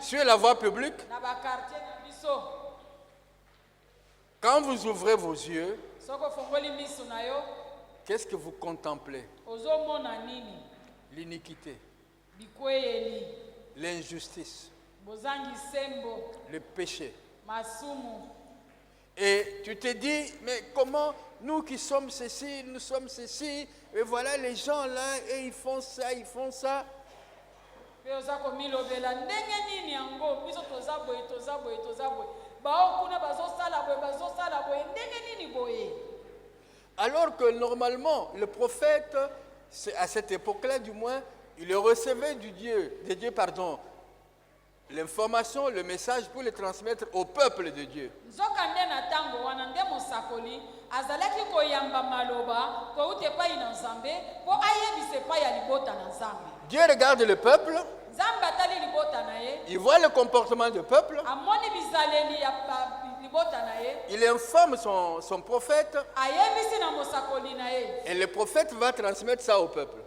Speaker 1: sur la voie publique. Quand vous ouvrez vos yeux, qu'est-ce que vous contemplez? L'iniquité, l'injustice, le péché. Et tu te dis, mais comment nous qui sommes ceci, nous sommes ceci, et voilà les gens là, et ils font ça, ils font ça. Alors que normalement, le prophète, à cette époque-là du moins, il recevait de Dieu, l'information, le message pour le transmettre au peuple de Dieu. Dieu regarde le peuple, il voit le comportement du peuple, il informe son prophète et le prophète va transmettre ça au peuple.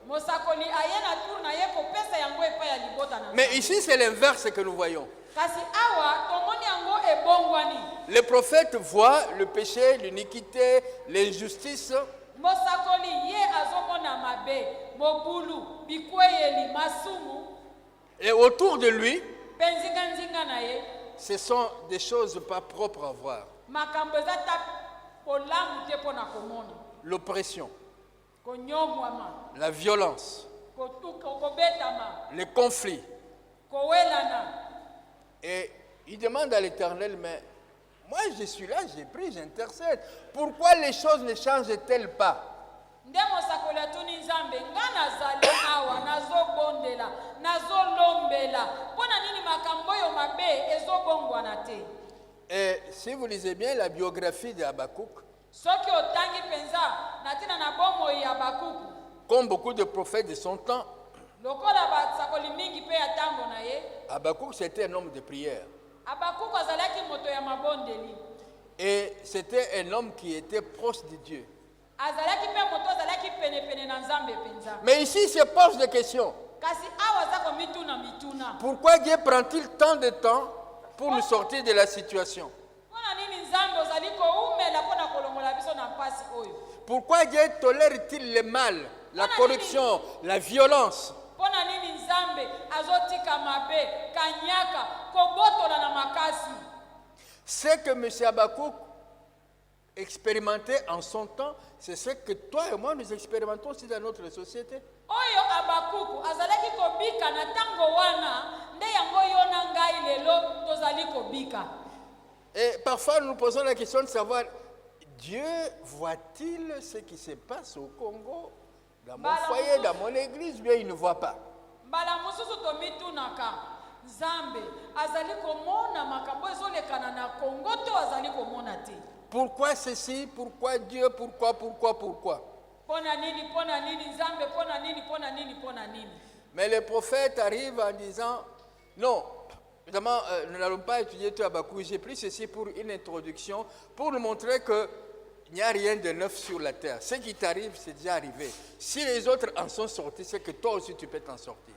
Speaker 1: Mais ici, c'est l'inverse que nous voyons. Le prophète voit le péché, l'iniquité, l'injustice. Et autour de lui, ce sont des choses pas propres à voir. L'oppression, la violence, les conflits. Et il demande à l'Éternel, mais moi je suis là, j'ai pris, j'intercède. Pourquoi les choses ne changent-elles pas? Et si vous lisez bien la biographie d'Habakkuk, comme beaucoup de prophètes de son temps, Habakkuk c'était un homme de prière. Et c'était un homme qui était proche de Dieu. Mais ici, il se pose des questions. Pourquoi Dieu prend-il tant de temps pour nous sortir de la situation? Pourquoi Dieu tolère-t-il le mal, la corruption, la violence? Ce que M. Habakkuk expérimentait en son temps, c'est ce que toi et moi nous expérimentons aussi dans notre société. Et parfois nous nous posons la question de savoir, Dieu voit-il ce qui se passe au Congo, dans mon foyer, dans mon église, bien il ne voit pas. Pourquoi ceci? Pourquoi Dieu? Pourquoi? Mais le prophète arrive en disant, non, évidemment, nous n'allons pas étudier tout Habakkuk. J'ai pris ceci pour une introduction, pour nous montrer qu'il n'y a rien de neuf sur la terre. Ce qui t'arrive, c'est déjà arrivé. Si les autres en sont sortis, c'est que toi aussi tu peux t'en sortir.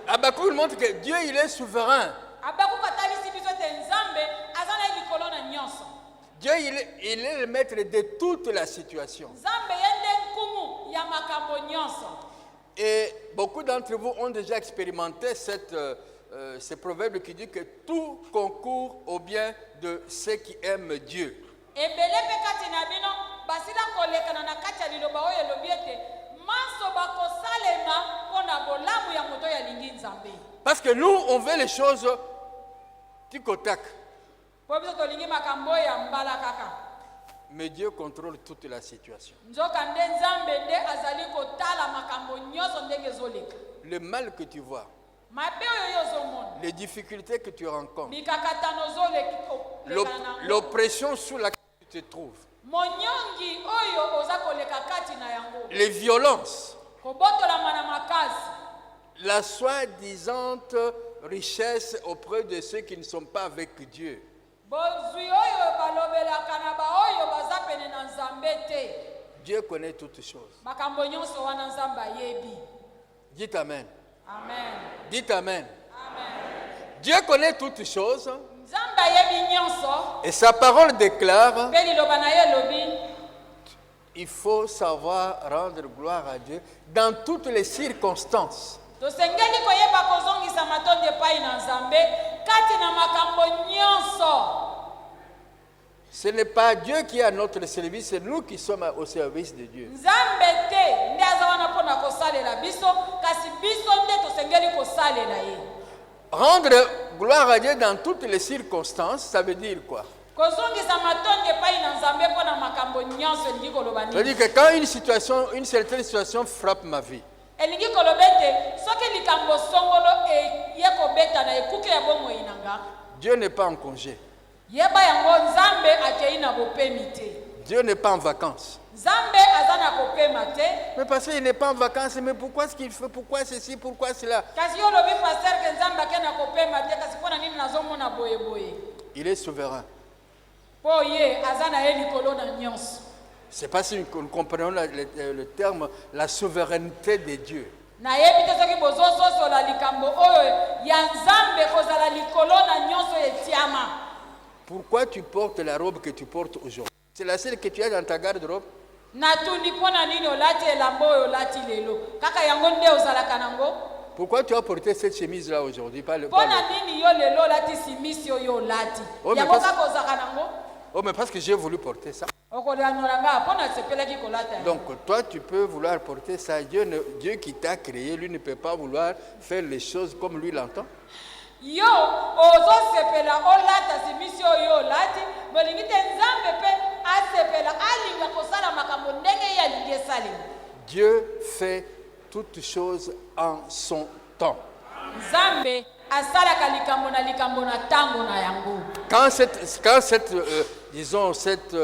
Speaker 1: Habakkuk montre que Dieu il est souverain. Dieu il est le maître de toute la situation. Et beaucoup d'entre vous ont déjà expérimenté ce proverbe qui dit que tout concourt au bien de ceux qui aiment Dieu. Parce que nous, on veut les choses tic au tac. Mais Dieu contrôle toute la situation. Le mal que tu vois, les difficultés que tu rencontres, l'oppression sous laquelle tu te trouves, les violences, la soi-disant richesse auprès de ceux qui ne sont pas avec Dieu. Dieu connaît toutes choses. Dites Amen.
Speaker 3: Amen.
Speaker 1: Dites Amen.
Speaker 3: Amen.
Speaker 1: Dieu connaît toutes choses.
Speaker 3: nzambe ayebi nyonso
Speaker 1: Et sa parole déclare,
Speaker 3: mpe liloba na ye elobi
Speaker 1: il faut savoir rendre gloire à Dieu dans toutes les circonstances.
Speaker 3: tosengeli koyeba kozongisa matondo epai na nzambe kati na makambo nyonso.
Speaker 1: Ce n'est pas Dieu qui est à notre service, c'est nous qui sommes au service de Dieu.
Speaker 3: nzambe te nde aza wana mpona kosalela biso kasi biso nde tosengeli kosalela ye.
Speaker 1: Rendre gloire à Dieu dans toutes les circonstances, ça veut dire quoi?
Speaker 3: kozongisa matondo epai na nzambe mpona makambo nyonso elingi koloba
Speaker 1: Ça veut
Speaker 3: nini?
Speaker 1: dire que quand une certaine situation frappe ma vie,
Speaker 3: elingi koloba ete soki likambo songolo eye kobeta na ekuke ya bomoi na nga,
Speaker 1: Dieu n'est pas en congé.
Speaker 3: yeba yango nzambe akei na bopemi te.
Speaker 1: Dieu n'est pas en vacances.
Speaker 3: nzambe aza na kopema te.
Speaker 1: Mais parce qu'il n'est pas en vacances, mais pourquoi ce qu'il fait? Pourquoi ceci? Pourquoi cela?
Speaker 3: kasi yo lobi paster ke nzambe ake na kopema te kasi mpona nini nazomona boyeboye?
Speaker 1: Il est souverain.
Speaker 3: mpo ye aza na ye likolo na nyonso.
Speaker 1: C'est pas si nous comprenons le terme la souveraineté de Dieu.
Speaker 3: nayebi te soki bozososola likambo oyo ya nzambe kozala likolo na nyonso etiama.
Speaker 1: Pourquoi tu portes la robe que tu portes aujourd'hui? C'est la seule que tu as dans ta garde-robe?
Speaker 3: natundi mpona nini olati elamba oyo olati lelo kaka yango nde ozalaka nango?
Speaker 1: Pourquoi tu as porté cette chemise-là aujourd'hui?
Speaker 3: mpona nini yo lelo olati simisi oyo olati
Speaker 1: Oh, mais
Speaker 3: yango
Speaker 1: parce-
Speaker 3: kaka ozalaka nango?
Speaker 1: Oh, mais parce que j'ai voulu porter ça.
Speaker 3: okolanyola nga mpona sepelaki kolata yango.
Speaker 1: Donc, toi, tu peux vouloir porter ça. Dieu qui t'a créé, lui ne peut pas vouloir faire les choses comme lui l'entend.
Speaker 3: yo ozosepela olata simisi oyo olati bolingi te nzambe mpe asepela alinga kosala makambo ndenge ye alingi esalema.
Speaker 1: Dieu fait toutes choses en son temps.
Speaker 3: nzambe asalaka likambo na ntango na yango.
Speaker 1: Quand cette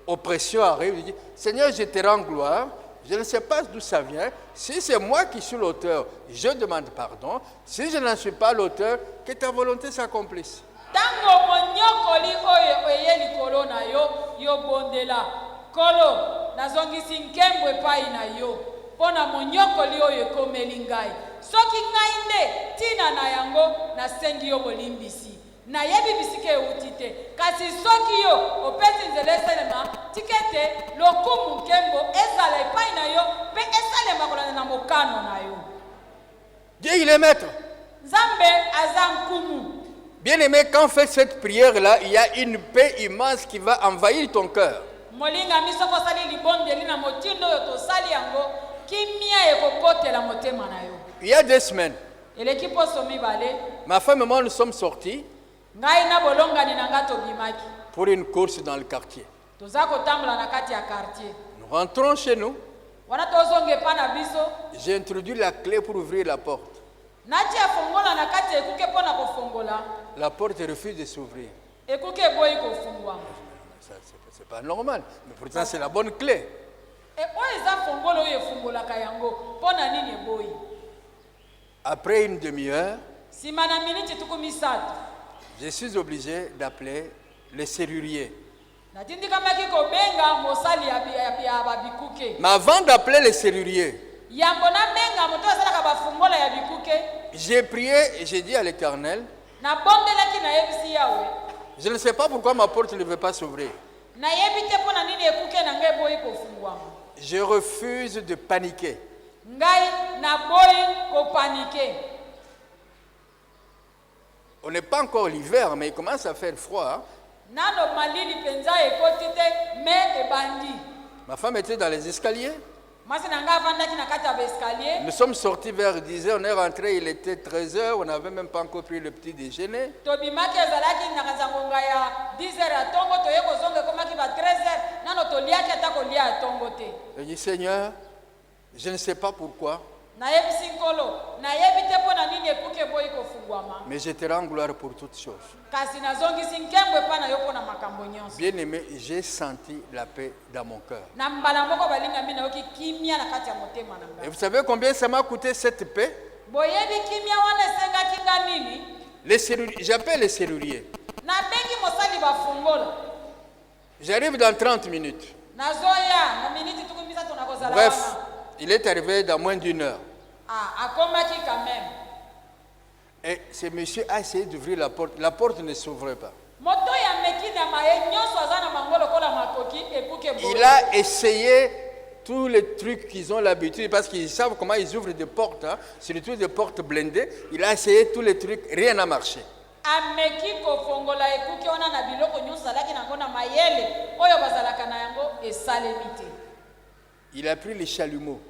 Speaker 1: oppression arrive, il dit, Seigneur, je te rends gloire. Je ne sais pas d'où ça vient. Si c'est moi qui suis l'auteur, je demande pardon. Si je n'en suis pas l'auteur, que ta volonté s'accomplisse.
Speaker 3: ntango monyokoli oyo eye likolo na yo yobondela kolo nazongisi nkembo epai na yo mpo na monyokoli oyo ekomeli ngai. soki ngai nde ntina na yango nasengi yo bolimbisi nayebi bisika euti te kasi soki yo opesi nzela esalema tika ete lokumu nkembo ezala epai na yo mpe esalema kolanda na mokano na yo.
Speaker 1: Dieu, il est maître.
Speaker 3: nzambe aza nkumu.
Speaker 1: Bien-aimé, quand on fait cette prière-là, il y a une paix immense qui va envahir ton cœur.
Speaker 3: molinga miso kosali libondeli na motindo oyo tosali yango kimia ekokotela motema na yo.
Speaker 1: Il y a 2 semaines,
Speaker 3: eleki poso mibale
Speaker 1: ma femme et moi, nous sommes sortis
Speaker 3: ngai na bolongani na nga tobimaki
Speaker 1: pour une course dans le quartier.
Speaker 3: toza kotambola na kati ya quartier
Speaker 1: Nous rentrons chez nous.
Speaker 3: wana tozonga epa na biso
Speaker 1: J'ai introduit la clé pour ouvrir la porte.
Speaker 3: natia fongola na kati ya ekuke mpo na kofongola
Speaker 1: La porte refuse de s'ouvrir.
Speaker 3: ekuke eboyi kofungwama.
Speaker 1: Ça, c'est pas normal. Mais pourtant, c'est la bonne clé.
Speaker 3: oyo eza fongolo oyo efungolaka yango mpo na nini eboyi?
Speaker 1: Après une demi-heure,
Speaker 3: nsima na miniti tuku misato
Speaker 1: je suis obligé d'appeler le serrurier.
Speaker 3: natindikamaki kobenga mosali ya babikuke.
Speaker 1: Mais avant d'appeler le serrurier,
Speaker 3: yambo nabenga moto asalaka bafungola ya bikuke
Speaker 1: j'ai prié et j'ai dit à l'Éternel,
Speaker 3: nabondelaki nayebisi yawe
Speaker 1: je ne sais pas pourquoi ma porte ne veut pas s'ouvrir.
Speaker 3: nayebi te mpo na nini ekuke na ngai eboyi kofungwama.
Speaker 1: Je refuse de paniquer.
Speaker 3: ngai naboyi kopanike.
Speaker 1: On n'est pas encore l'hiver, mais il commence à faire froid.
Speaker 3: nano malili mpenza ekoti te me ebandi.
Speaker 1: Ma femme était dans les escaliers.
Speaker 3: mwasi na ngai avandaki na kati ya baeskalier.
Speaker 1: Nous sommes sortis vers 10h, on est rentré, il était 13h, on n'avait même pas encore pris le petit déjeuner.
Speaker 3: tobimaki ezalaki na nzangonga ya 10h ya ntongo toye kozonga ekomaki ba 13h nano toliaki ata kolia ya ntongo te.
Speaker 1: Je dis, Seigneur, je ne sais pas pourquoi,
Speaker 3: nayebisi nkolo nayebi te mpo na nini ekuke eboyi kofungwama
Speaker 1: mais je te rends gloire pour toutes choses.
Speaker 3: kasi nazongisi nkembo epai na yo mpo na makambo nyonso.
Speaker 1: Bien-aimé, j'ai senti la paix dans mon cœur.
Speaker 3: na mbala moko balingami nayoki kimia na kati ya motema na
Speaker 1: Et
Speaker 3: ngai.
Speaker 1: vous savez combien ça m'a coûté cette paix?
Speaker 3: boyebi kimia wana esengaki nga nini?
Speaker 1: J'appelle le serrurier.
Speaker 3: nabengi mosali bafungola.
Speaker 1: J'arrive dans 30 minutes.
Speaker 3: nazoya na miniti tuku misato na kozala
Speaker 1: Bref,
Speaker 3: wana.
Speaker 1: il est arrivé dans moins d'1 heure.
Speaker 3: akomaki quand même.
Speaker 1: Et ce monsieur a essayé d'ouvrir la porte. La porte ne s'ouvrait pas. Il a essayé tous les trucs qu'ils ont l'habitude, parce qu'ils savent comment ils ouvrent des portes, hein, surtout des portes blindées. Il a essayé tous les trucs, rien n'a marché. Il a pris les chalumeaux.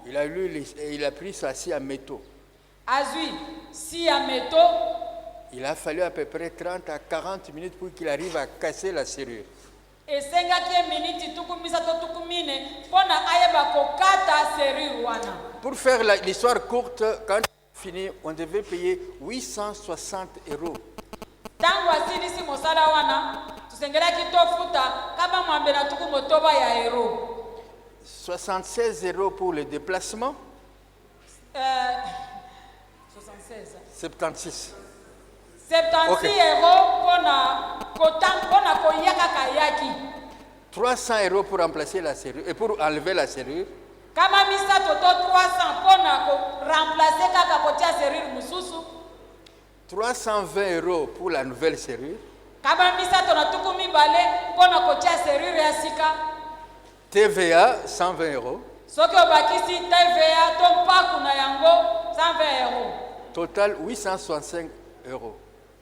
Speaker 1: Il a pris sa scie à métaux. Il a fallu à peu près 30 à 40 minutes pour qu'il arrive à casser la serrure. Pour faire l'histoire courte, quand on a fini, on devait payer 860 €. 76 € pour le déplacement. 76.
Speaker 3: 76
Speaker 1: Ok.
Speaker 3: € pour
Speaker 1: 300 € pour remplacer la serrure et pour enlever la serrure.
Speaker 3: kama misato to 300 pona ko remplacer kaka kotia serrure mususu
Speaker 1: 320 € pour la nouvelle serrure.
Speaker 3: kama misato na tuku mibale pona kotia serrure ya sika.
Speaker 1: TVA 120 €.
Speaker 3: Soki obakisi TVA to mpaku na yango 120 €.
Speaker 1: Total 865 €.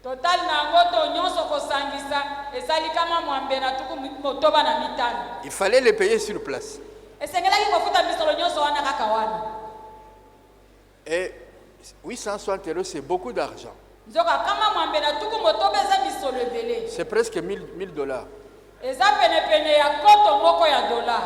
Speaker 3: Total na yango to nyonso kosangisa ezali kama mwambe na tuku motoba na mitano.
Speaker 1: Il fallait les payer sur place.
Speaker 3: Esengelaki kofuta misolo nyonso wana kaka wana.
Speaker 1: Et 860 € c'est beaucoup d'argent.
Speaker 3: Nzoka kama mwambe na tuku motoba eza misolo ebele.
Speaker 1: C'est presque 1000 $.
Speaker 3: Eza pene ya koto moko ya dollar.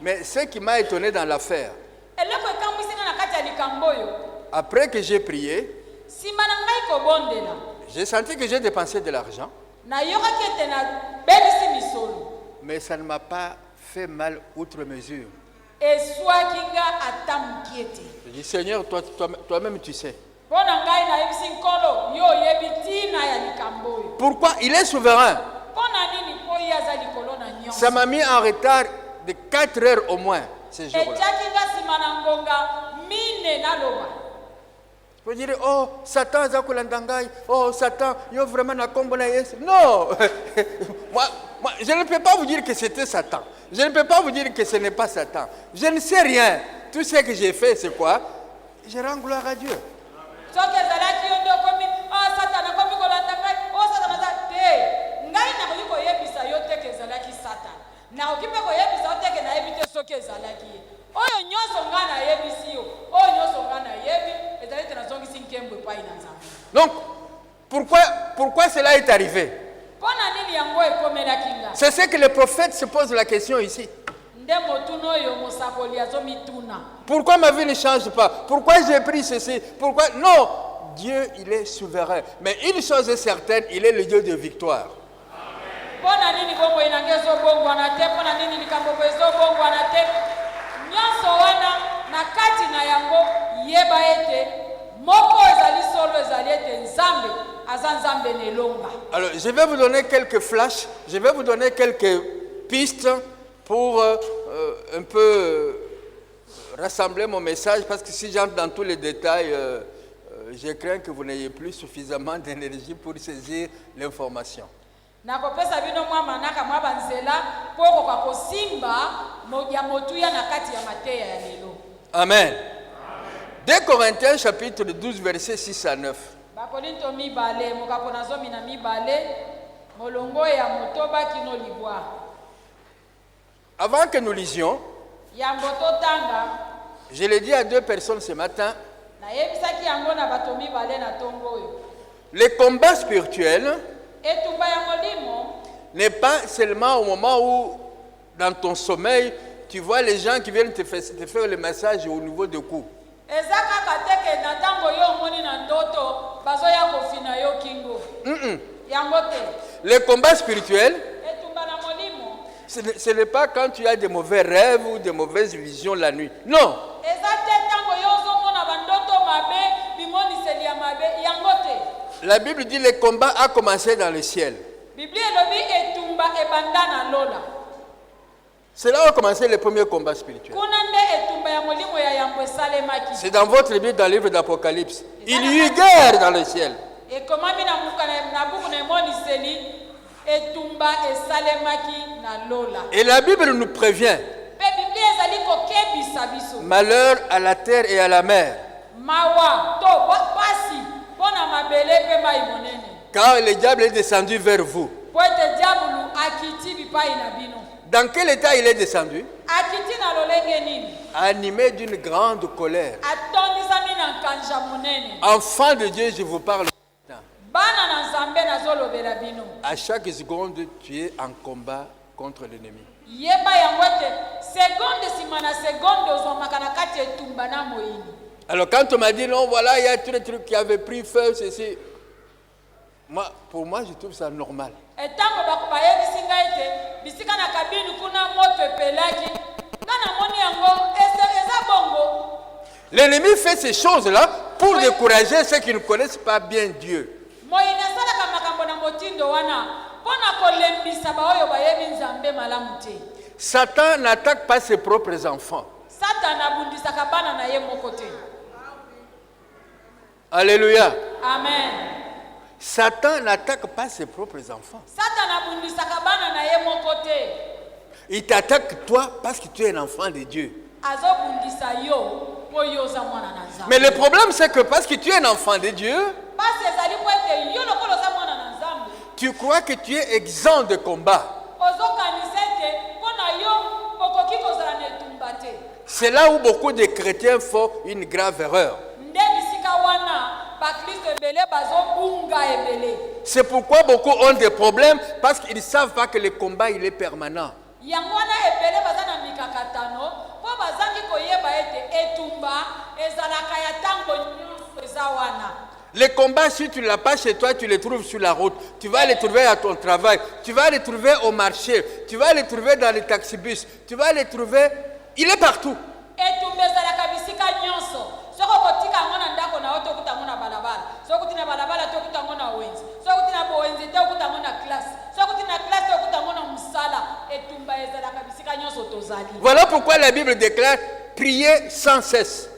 Speaker 1: Mais ce qui m'a étonné dans l'affaire,
Speaker 3: Eloko ekamwisina na kati ya likambo oyo.
Speaker 1: après que j'ai prié,
Speaker 3: Sima na ngai kobondela.
Speaker 1: j'ai senti que j'ai dépensé de l'argent,
Speaker 3: Na yokaki ete na belisi misolo.
Speaker 1: mais ça ne m'a pas fait mal outre mesure.
Speaker 3: Eswaki nga ata muki ete.
Speaker 1: Je dis, Seigneur, toi-même tu sais.
Speaker 3: Mpo na ngai nayebisi nkolo yo oyebi ntina ya likambo oyo.
Speaker 1: Pourquoi? Il est souverain.
Speaker 3: Mpo na nini mpo ye aza likolo na nyonso.
Speaker 1: Ça m'a mis en retard de 4 heures au moins ce jour-là.
Speaker 3: Etiaki nga nsima na ngonga mine naloba.
Speaker 1: Vous dire, oh, Satan, Zakulandangai, oh, Satan, yo vraiment na kombo na Yesu. Non! moi, je ne peux pas vous dire que c'était Satan. Je ne peux pas vous dire que ce n'est pas Satan. Je ne sais rien. Tout ce que j'ai fait, c'est quoi? Je rends gloire à Dieu.
Speaker 3: Soki ezalaki yo nde okomi Satan akomi kolanda ngai Satan aza te ngai nakoki koyebisa yo te ke ezalaki Satan nakoki mpe koyebisa yo te ke nayebi te soki ezalaki ye oyo nyonso ngai nayebisi yo oyo nyonso ngai nayebi ezali te nazongisi nkembo epai na Nzambe.
Speaker 1: Donc, pourquoi cela est arrivé?
Speaker 3: Mpo na nini yango ekomelaki nga?
Speaker 1: C'est ce que le prophète se pose la question ici.
Speaker 3: Nde motuna oyo mosakoli azomituna.
Speaker 1: Pourquoi ma vie ne change pas? Pourquoi j'ai pris ceci? Pourquoi? Non! Dieu, il est souverain. Mais une chose est certaine, il est le Dieu de victoire.
Speaker 3: Mpo na nini bongo inange ezobongwana te? Mpo na nini likambo ezobongwana te? Nyonso wana na kati na yango yeba ete moko ezali solo ezali ete Nzambe aza Nzambe nelonga.
Speaker 1: Alors, je vais vous donner quelques flashs, je vais vous donner quelques pistes pour un peu rassembler mon message, parce que si j'entre dans tous les détails, je crains que vous n'ayez plus suffisamment d'énergie pour saisir l'information.
Speaker 3: Nakopesa bino mwa manaka mwa banzela po koka kosimba ya motuya na kati ya mateya ya lelo.
Speaker 1: Amen. 2 Corinthiens chapitre 12 versets 6 à 9.
Speaker 3: Bakorinto mibale mokapo na zomi na mibale molongo ya motoba kino libwa.
Speaker 1: Avant que nous lisions,
Speaker 3: Yango totanga
Speaker 1: je l'ai dit à 2 personnes ce matin,
Speaker 3: na yebisaki yango na bato mibale na tongo oyo.
Speaker 1: le combat spirituel
Speaker 3: Etumba ya molimo
Speaker 1: n'est pas seulement au moment où, dans ton sommeil, tu vois les gens qui viennent te faire le massage au niveau du cou.
Speaker 3: eza kaka teke na ntango yo omoni na ndoto bazoya kofina yo kingo. Yango te.
Speaker 1: Le combat spirituel,
Speaker 3: Etumba na molimo
Speaker 1: ce n'est pas quand tu as des mauvais rêves ou des mauvaises visions la nuit. Non.
Speaker 3: eza te ntango yo ozomona bandoto mabe bimoniseli ya mabe. Yango te.
Speaker 1: La Bible dit que le combat a commencé dans le ciel.
Speaker 3: Biblia elobi etumba ebanda na lola.
Speaker 1: C'est là où ont commencé les premiers combats spirituels. C'est dans votre Bible, dans le livre d'Apocalypse. Il y eut guerre dans le ciel. Et la Bible nous prévient. Malheur à la terre et à la mer. Car le diable est descendu vers vous. Dans quel état il est descendu? Animé d'une grande colère. Enfant de Dieu, je vous parle. À chaque seconde, tu es en combat contre l'ennemi. Alors quand on m'a dit non, voilà, il y a tous les trucs qui avaient pris feu, ceci. Pour moi, je trouve ça normal. L'ennemi fait ces choses-là pour décourager ceux qui ne connaissent pas bien Dieu. Satan n'attaque pas ses propres enfants. Alléluia.
Speaker 3: Amen.
Speaker 1: Satan n'attaque pas ses propres enfants. Il t'attaque toi parce que tu es un enfant de Dieu. Mais le problème c'est que parce que tu es un enfant de Dieu, tu crois que tu es exempt de combat. C'est là où beaucoup de chrétiens font une grave erreur. C'est pourquoi beaucoup ont des problèmes parce qu'ils ne savent pas que le combat il est permanent. Les combats, si tu ne l'as pas chez toi, tu les trouves sur la route. Tu vas les trouver à ton travail. Tu vas les trouver au marché. Tu vas les trouver dans les taxibus. Tu vas les trouver... Il est partout. Voilà pourquoi la Bible déclare prier sans cesse.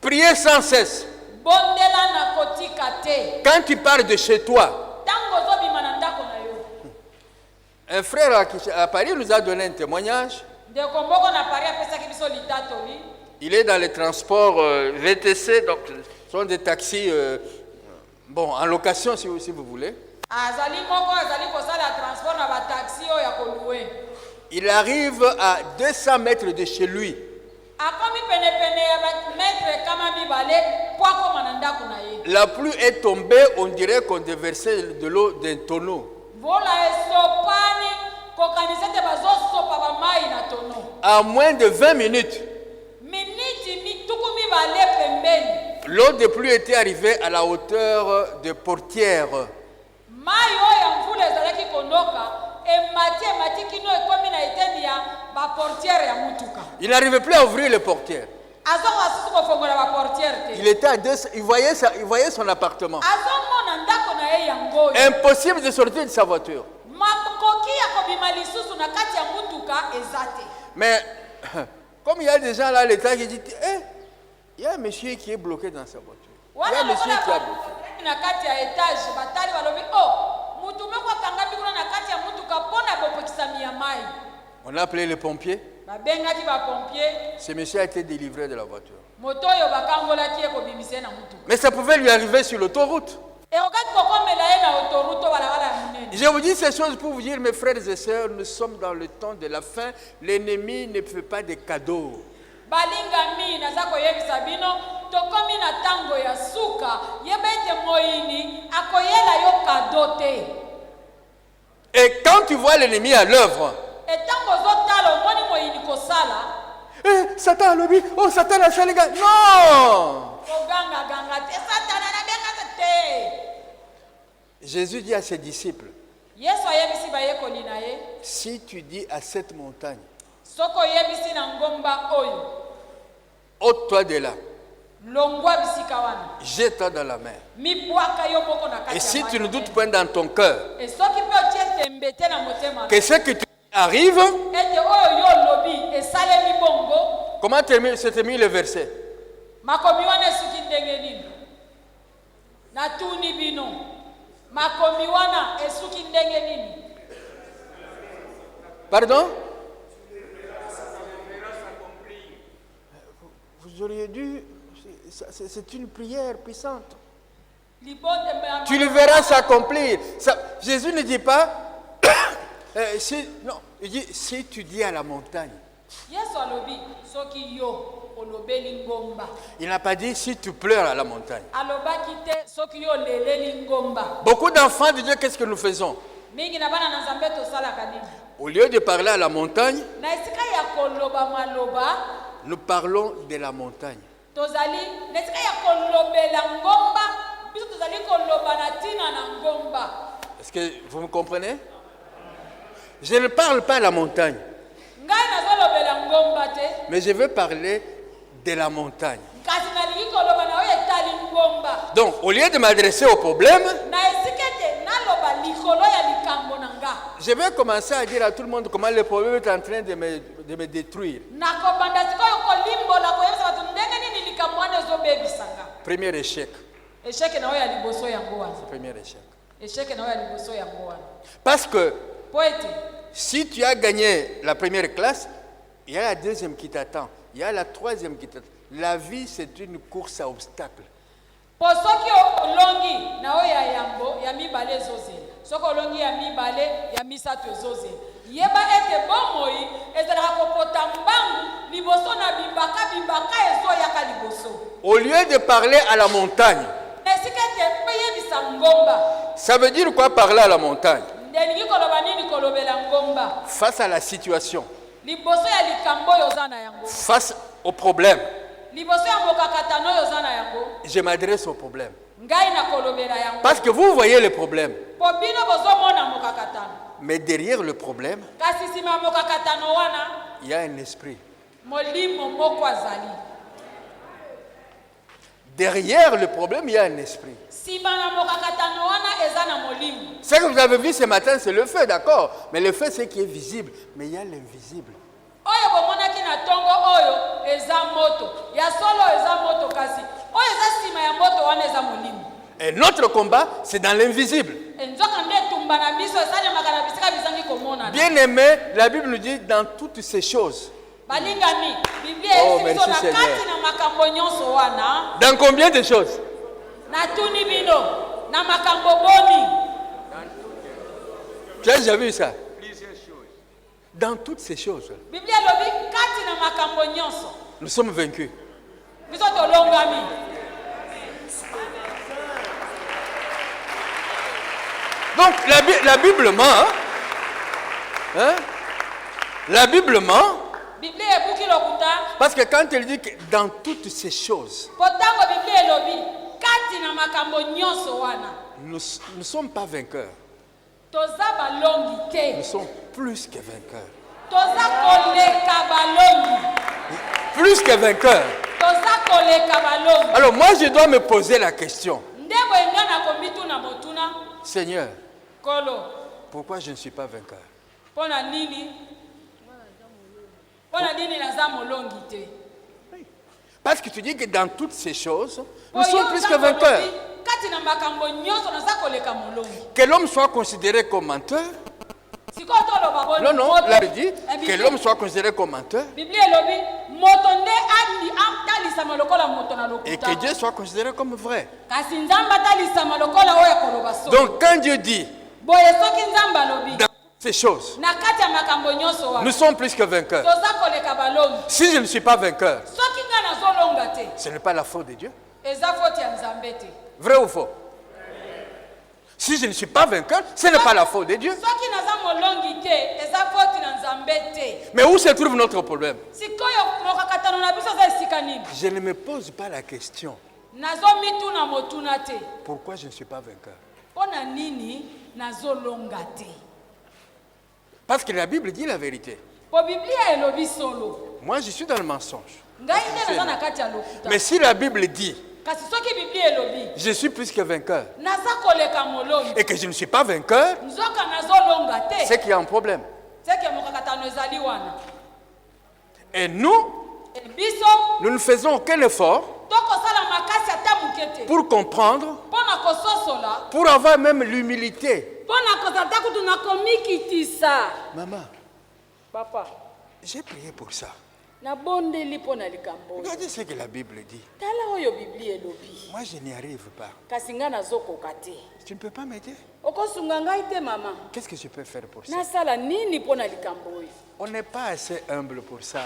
Speaker 1: Prier sans cesse. Quand tu pars de chez toi, un frère à Paris nous a donné un témoignage. Il est dans les transports VTC, donc ce sont des taxis en location si vous voulez. Il arrive à 200 mètres de chez lui. La pluie est tombée, on dirait qu'on déversait de l'eau d'un tonneau. À moins de 20 minutes, l'eau de pluie était arrivée à la hauteur de portières. Il n'arrivait plus à ouvrir les portières. Il était à 200, il voyait son appartement. Impossible de sortir de sa voiture. Mais comme il y a des gens là à l'état qui disent, il y a un monsieur qui est bloqué dans sa voiture. Il y a un monsieur qui a bloqué. On a appelé les pompiers. Ce monsieur a été délivré de la voiture. Mais ça pouvait lui arriver sur l'autoroute. Je vous dis ces choses pour vous dire, mes frères et sœurs, nous sommes dans le temps de la fin. L'ennemi ne fait pas de cadeaux. Et quand tu vois l'ennemi à l'œuvre, Satan a lobby, Satan a fait les gars. Non! Jésus dit à ses disciples, si tu dis à cette montagne, ôte-toi de là,
Speaker 3: longwa bisika wana
Speaker 1: jette-toi dans la mer.
Speaker 3: mibwaka yo moko na kati
Speaker 1: Et si
Speaker 3: ya
Speaker 1: tu ne
Speaker 3: mayi
Speaker 1: doutes pas dans ton cœur
Speaker 3: et soki pe otie tembe te na motema
Speaker 1: que ce qui arrive,
Speaker 3: ete oyo yo lobi esalemi bongo
Speaker 1: comment se termine le verset?
Speaker 3: makomi wana esuki ndenge nini natuni bino makomi wana esuki ndenge nini
Speaker 1: Pardon? Vous auriez dû... C'est une prière puissante. Tu le verras s'accomplir. Jésus ne dit pas... non, il dit si tu dis à la montagne. Il n'a pas dit si tu pleures à la montagne. Beaucoup d'enfants de Dieu, qu'est-ce que nous faisons? Au lieu de parler à la montagne, nous parlons de la montagne. Est-ce que vous me comprenez? Je ne parle pas à la montagne, mais je veux parler de la montagne. Donc, au lieu de m'adresser au problème, je vais commencer à dire à tout le monde comment le problème est en train de me détruire. Premier échec. Premier échec. Parce que si tu as gagné la première classe, il y a la deuxième qui t'attend. Il y a la troisième qui t'attend. La vie, c'est une course à obstacles. Au lieu de parler à la montagne, ça veut dire quoi parler à la montagne? Face à la situation, face au problème, je m'adresse au problème. Parce que vous voyez le problème. Mais derrière le problème, il y a un esprit. Derrière le problème, il y a un esprit. Ce que vous avez vu ce matin, c'est le feu, d'accord? Mais le feu, c'est qui est visible. Mais il y a l'invisible. Et notre combat, c'est dans l'invisible. Bien aimé, la Bible nous dit dans toutes ces choses. Oh, merci Seigneur. Dans combien de choses? Tu as déjà vu ça? Dans toutes ces choses. Nous sommes vaincus. Donc la Bible ment. Hein? La Bible ment. Parce que quand elle dit que dans toutes ces choses, nous ne sommes pas vainqueurs. Nous sommes plus que vainqueurs. Plus que vainqueurs. Alors moi je dois me poser la question. Seigneur, pourquoi je ne suis pas vainqueur? Parce que tu dis que dans toutes ces choses, nous sommes plus que vainqueurs. Que l'homme soit considéré comme menteur. Non, non, la Bible dit que l'homme soit considéré comme menteur. Et que Dieu soit considéré comme vrai. Donc quand Dieu dit dans ces choses, nous sommes plus que vainqueurs. Si je ne suis pas vainqueur, ce n'est pas la faute de Dieu. Vrai ou faux? Si je ne suis pas vainqueur, ce n'est pas la faute de Dieu. Mais où se trouve notre problème? Je ne me pose pas la question. Pourquoi je ne suis pas vainqueur? Parce que la Bible dit la vérité. Moi, je suis dans le mensonge.
Speaker 3: ngai nde naza na kati ya lokuta.
Speaker 1: Mais si la Bible dit,
Speaker 3: Kasi soki Biblia elobi,
Speaker 1: je suis plus que vainqueur,
Speaker 3: naza koleka molongi,
Speaker 1: et que je ne suis pas vainqueur,
Speaker 3: nzoka nazolonga te,
Speaker 1: c'est qu'il y a un problème.
Speaker 3: seke mokakatano ezali wana.
Speaker 1: Et nous,
Speaker 3: E biso
Speaker 1: nous ne faisons aucun effort
Speaker 3: tokosala makasi ata moke te
Speaker 1: pour comprendre,
Speaker 3: mpona kososola,
Speaker 1: pour avoir même l'humilité.
Speaker 3: mpona kozala ta kutu na komikitisa.
Speaker 1: Maman,
Speaker 3: Papa,
Speaker 1: j'ai prié pour ça.
Speaker 3: nabondeli mpona likambo oyo.
Speaker 1: Regardez ce que la Bible dit.
Speaker 3: Tala oyo Biblia elobi.
Speaker 1: Moi, je n'y arrive pas.
Speaker 3: Kasi nga nazokoka te.
Speaker 1: Tu ne peux pas m'aider?
Speaker 3: Okosunga ngai te mama.
Speaker 1: Qu'est-ce que je peux faire pour ça?
Speaker 3: Nasala nini mpona likambo oyo?
Speaker 1: On n'est pas assez humble pour ça.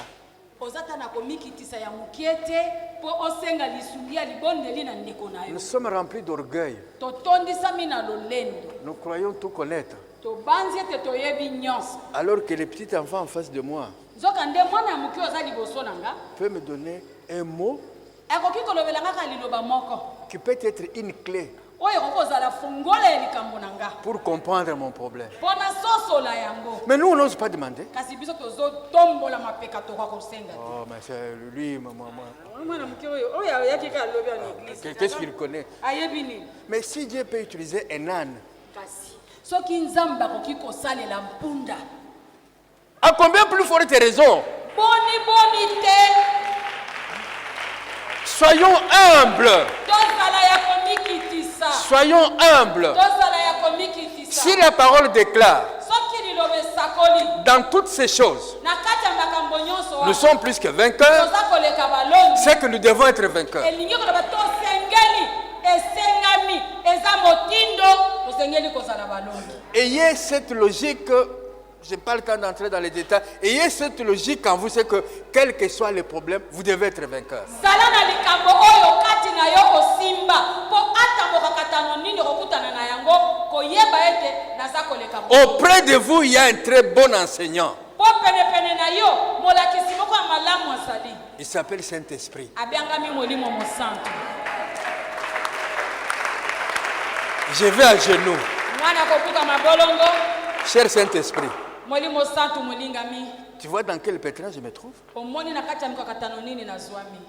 Speaker 3: Ozata na komikitisa ya mokie te mpo osenga lisungi ya libondeli na ndeko na yo.
Speaker 1: Nous sommes remplis d'orgueil.
Speaker 3: Totondisami na lolendo.
Speaker 1: Nous croyons tout connaître.
Speaker 3: Tobanzi ete toyebi nyonso.
Speaker 1: Alors que les petits enfants en face de moi
Speaker 3: Nzoka nde mwana ya mokie oza liboso na nga,
Speaker 1: peuvent me donner un mot
Speaker 3: akoki kolobela kaka liloba moko
Speaker 1: qui peut être une clé
Speaker 3: oyo ekoki kozala fungola ya likambo na nga
Speaker 1: pour comprendre mon problème.
Speaker 3: mpona sosola yango.
Speaker 1: Mais nous, on n'ose pas demander.
Speaker 3: Kasi biso tozotombola mapeka toka kosenga te.
Speaker 1: Oh, mais c'est lui, maman.
Speaker 3: Mwana mokie oyo ayaki kaka alobi ya eglise.
Speaker 1: Qu'est-ce qu'il connaît?
Speaker 3: Ayebi nini?
Speaker 1: Mais si Dieu peut utiliser un âne,
Speaker 3: Kasi soki nzambe akoki kosalela mpunda,
Speaker 1: à combien plus forte raison?
Speaker 3: boni te
Speaker 1: Soyons humbles.
Speaker 3: tozala ya komikitisa.
Speaker 1: Soyons humbles.
Speaker 3: Tozala ya komikitisa.
Speaker 1: Si la parole déclare
Speaker 3: Soki liloba esakoli
Speaker 1: dans toutes ces choses,
Speaker 3: na kati ya makambo nyonso
Speaker 1: nous sommes plus que vainqueurs,
Speaker 3: toza koleka balongi,
Speaker 1: c'est que nous devons être vainqueurs.
Speaker 3: elingi koloba tosengeli esengami eza motindo tosengeli kozala balongi.
Speaker 1: Ayez cette logique, je n'ai pas le temps d'entrer dans les détails, ayez cette logique en vous, c'est que quels que soient les problèmes, vous devez être vainqueur.
Speaker 3: Zala na likambo oyo kati na yo osimba po ata mokakatano nini okutana na yango koyeba ete naza koleka balongi.
Speaker 1: Auprès de vous, il y a un très bon enseignant.
Speaker 3: Po penepene na yo molakisi moko ya malamu azali.
Speaker 1: Il s'appelle Saint-Esprit.
Speaker 3: Abiangami molimo mosantu.
Speaker 1: Je vais à genoux.
Speaker 3: Mwana kokuka mabolongo.
Speaker 1: Cher Saint-Esprit,
Speaker 3: Molimo santu molingami.
Speaker 1: tu vois dans quel pétrin je me trouve?
Speaker 3: Omoni na kati ya mikakatano nini na zwami.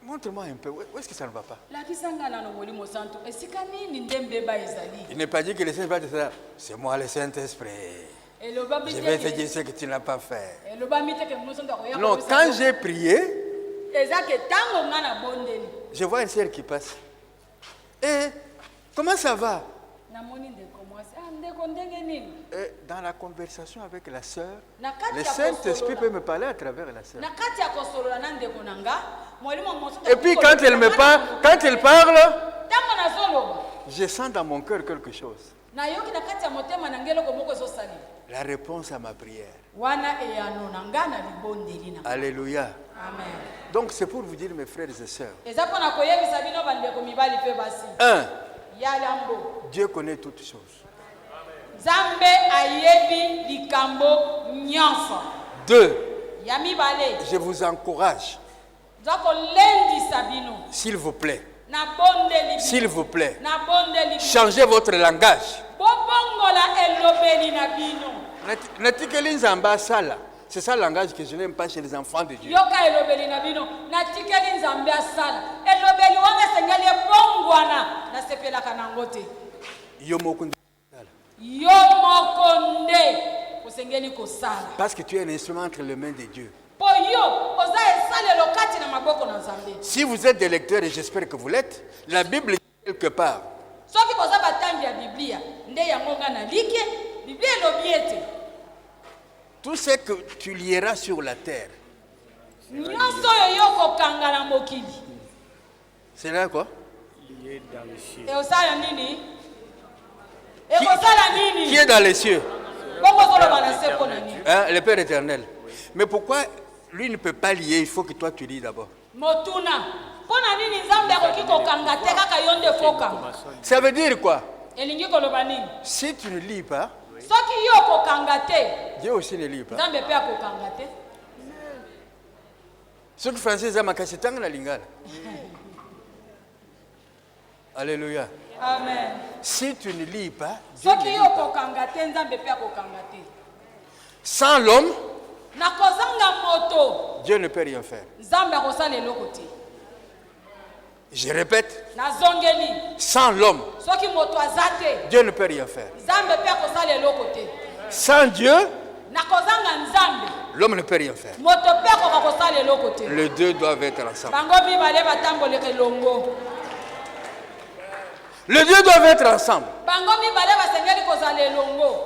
Speaker 1: Montre-moi un peu, où est-ce que ça ne va pas?
Speaker 3: Lakisa nga nano molimo santu. Esika nini ndembeba ezali.
Speaker 1: Il n'est pas dit que le Saint-Esprit va te dire, c'est moi le Saint-Esprit.
Speaker 3: Eloba
Speaker 1: Je vais te
Speaker 3: biteke.
Speaker 1: dire ce que tu n'as pas fait.
Speaker 3: Eloba miteke mosantu akoya.
Speaker 1: Non, quand j'ai prié,
Speaker 3: ezake tango nga na bondeli.
Speaker 1: je vois une sœur qui passe. Eh, comment ça va?
Speaker 3: Namoni ndeko mwasi. Ah ndeko ndenge nini?
Speaker 1: Dans la conversation avec la sœur,
Speaker 3: Na kati
Speaker 1: le
Speaker 3: ya
Speaker 1: Saint-Esprit peut
Speaker 3: kosolola.
Speaker 1: me parler à travers la sœur.
Speaker 3: Na kati ya kosolola na ndeko nanga. Molimo mosantu.
Speaker 1: Et puis quand elle me parle, quand elle parle,
Speaker 3: tango nazoloba.
Speaker 1: je sens dans mon cœur quelque chose.
Speaker 3: Na yoki na kati ya motema na ngelo komoko ezosali.
Speaker 1: La réponse à ma prière.
Speaker 3: Wana eyano na nga na libondeli na.
Speaker 1: Alléluia.
Speaker 3: Amen.
Speaker 1: Donc c'est pour vous dire, mes frères et sœurs.
Speaker 3: Eza pona koyebisa bino bandeko mibali pe basi.
Speaker 1: 1.
Speaker 3: Yalambo.
Speaker 1: Dieu connaît toutes choses.
Speaker 3: Nzambe ayebi likambo nyonso.
Speaker 1: 2.
Speaker 3: Ya mibale.
Speaker 1: Je vous encourage,
Speaker 3: Nzako lendisa bino.
Speaker 1: s'il vous plaît,
Speaker 3: Na bondeli bino.
Speaker 1: s'il vous plaît,
Speaker 3: Na bondeli bino.
Speaker 1: changez votre langage.
Speaker 3: Bobongola elobeli na bino.
Speaker 1: Natikeli nzamba sala. C'est ça le langage que je n'aime pas chez les enfants de Dieu.
Speaker 3: Yoka elobeli na bino. Natikeli nzambe asala. Elobeli wana sengeli ebongwana. Nasepelaka nango te.
Speaker 1: Yo moko nde-
Speaker 3: Yo moko nde osengeli kosala.
Speaker 1: Parce que tu es un instrument entre les mains de Dieu.
Speaker 3: Po yo oza esalelo kati na maboko na Nzambe.
Speaker 1: Si vous êtes des lecteurs, et j'espère que vous l'êtes, la Bible dit quelque part,
Speaker 3: Soki boza batangi ya Biblia nde yango nga na like Biblia elobi ete
Speaker 1: tout ce que tu lieras sur la terre,
Speaker 3: nyonso oyo yo kokanga na mokili
Speaker 1: c'est là quoi?
Speaker 3: eosala nini ekosala
Speaker 1: Qui
Speaker 3: nini
Speaker 1: est dans les cieux?
Speaker 3: bokozoloba na se mpo na nini
Speaker 1: Hein, le Père éternel. Mais pourquoi lui ne peut pas lier? Il faut que toi tu lis d'abord.
Speaker 3: motuna mpo na nini Nzambe akoki kokanga te kaka yo nde fokanga
Speaker 1: Ça veut dire quoi?
Speaker 3: elingi koloba nini
Speaker 1: Si tu ne lis pas,
Speaker 3: soki yo kokanga te
Speaker 1: Dieu aussi ne lit pas.
Speaker 3: Nzambe mpe akokanga te
Speaker 1: Ce que Français aiment, c'est tant la lingala. Alléluia.
Speaker 3: amen
Speaker 1: Si tu ne lis pas, Dieu ne
Speaker 3: soki
Speaker 1: lit
Speaker 3: yo
Speaker 1: pas.
Speaker 3: kokanga te Nzambe mpe akokanga te
Speaker 1: Sans l'homme, Dieu ne peut rien faire. Je répète, sans l'homme, Dieu ne peut rien faire. Sans Dieu, l'homme ne peut rien faire. Les deux doivent être ensemble. Les deux doivent être ensemble.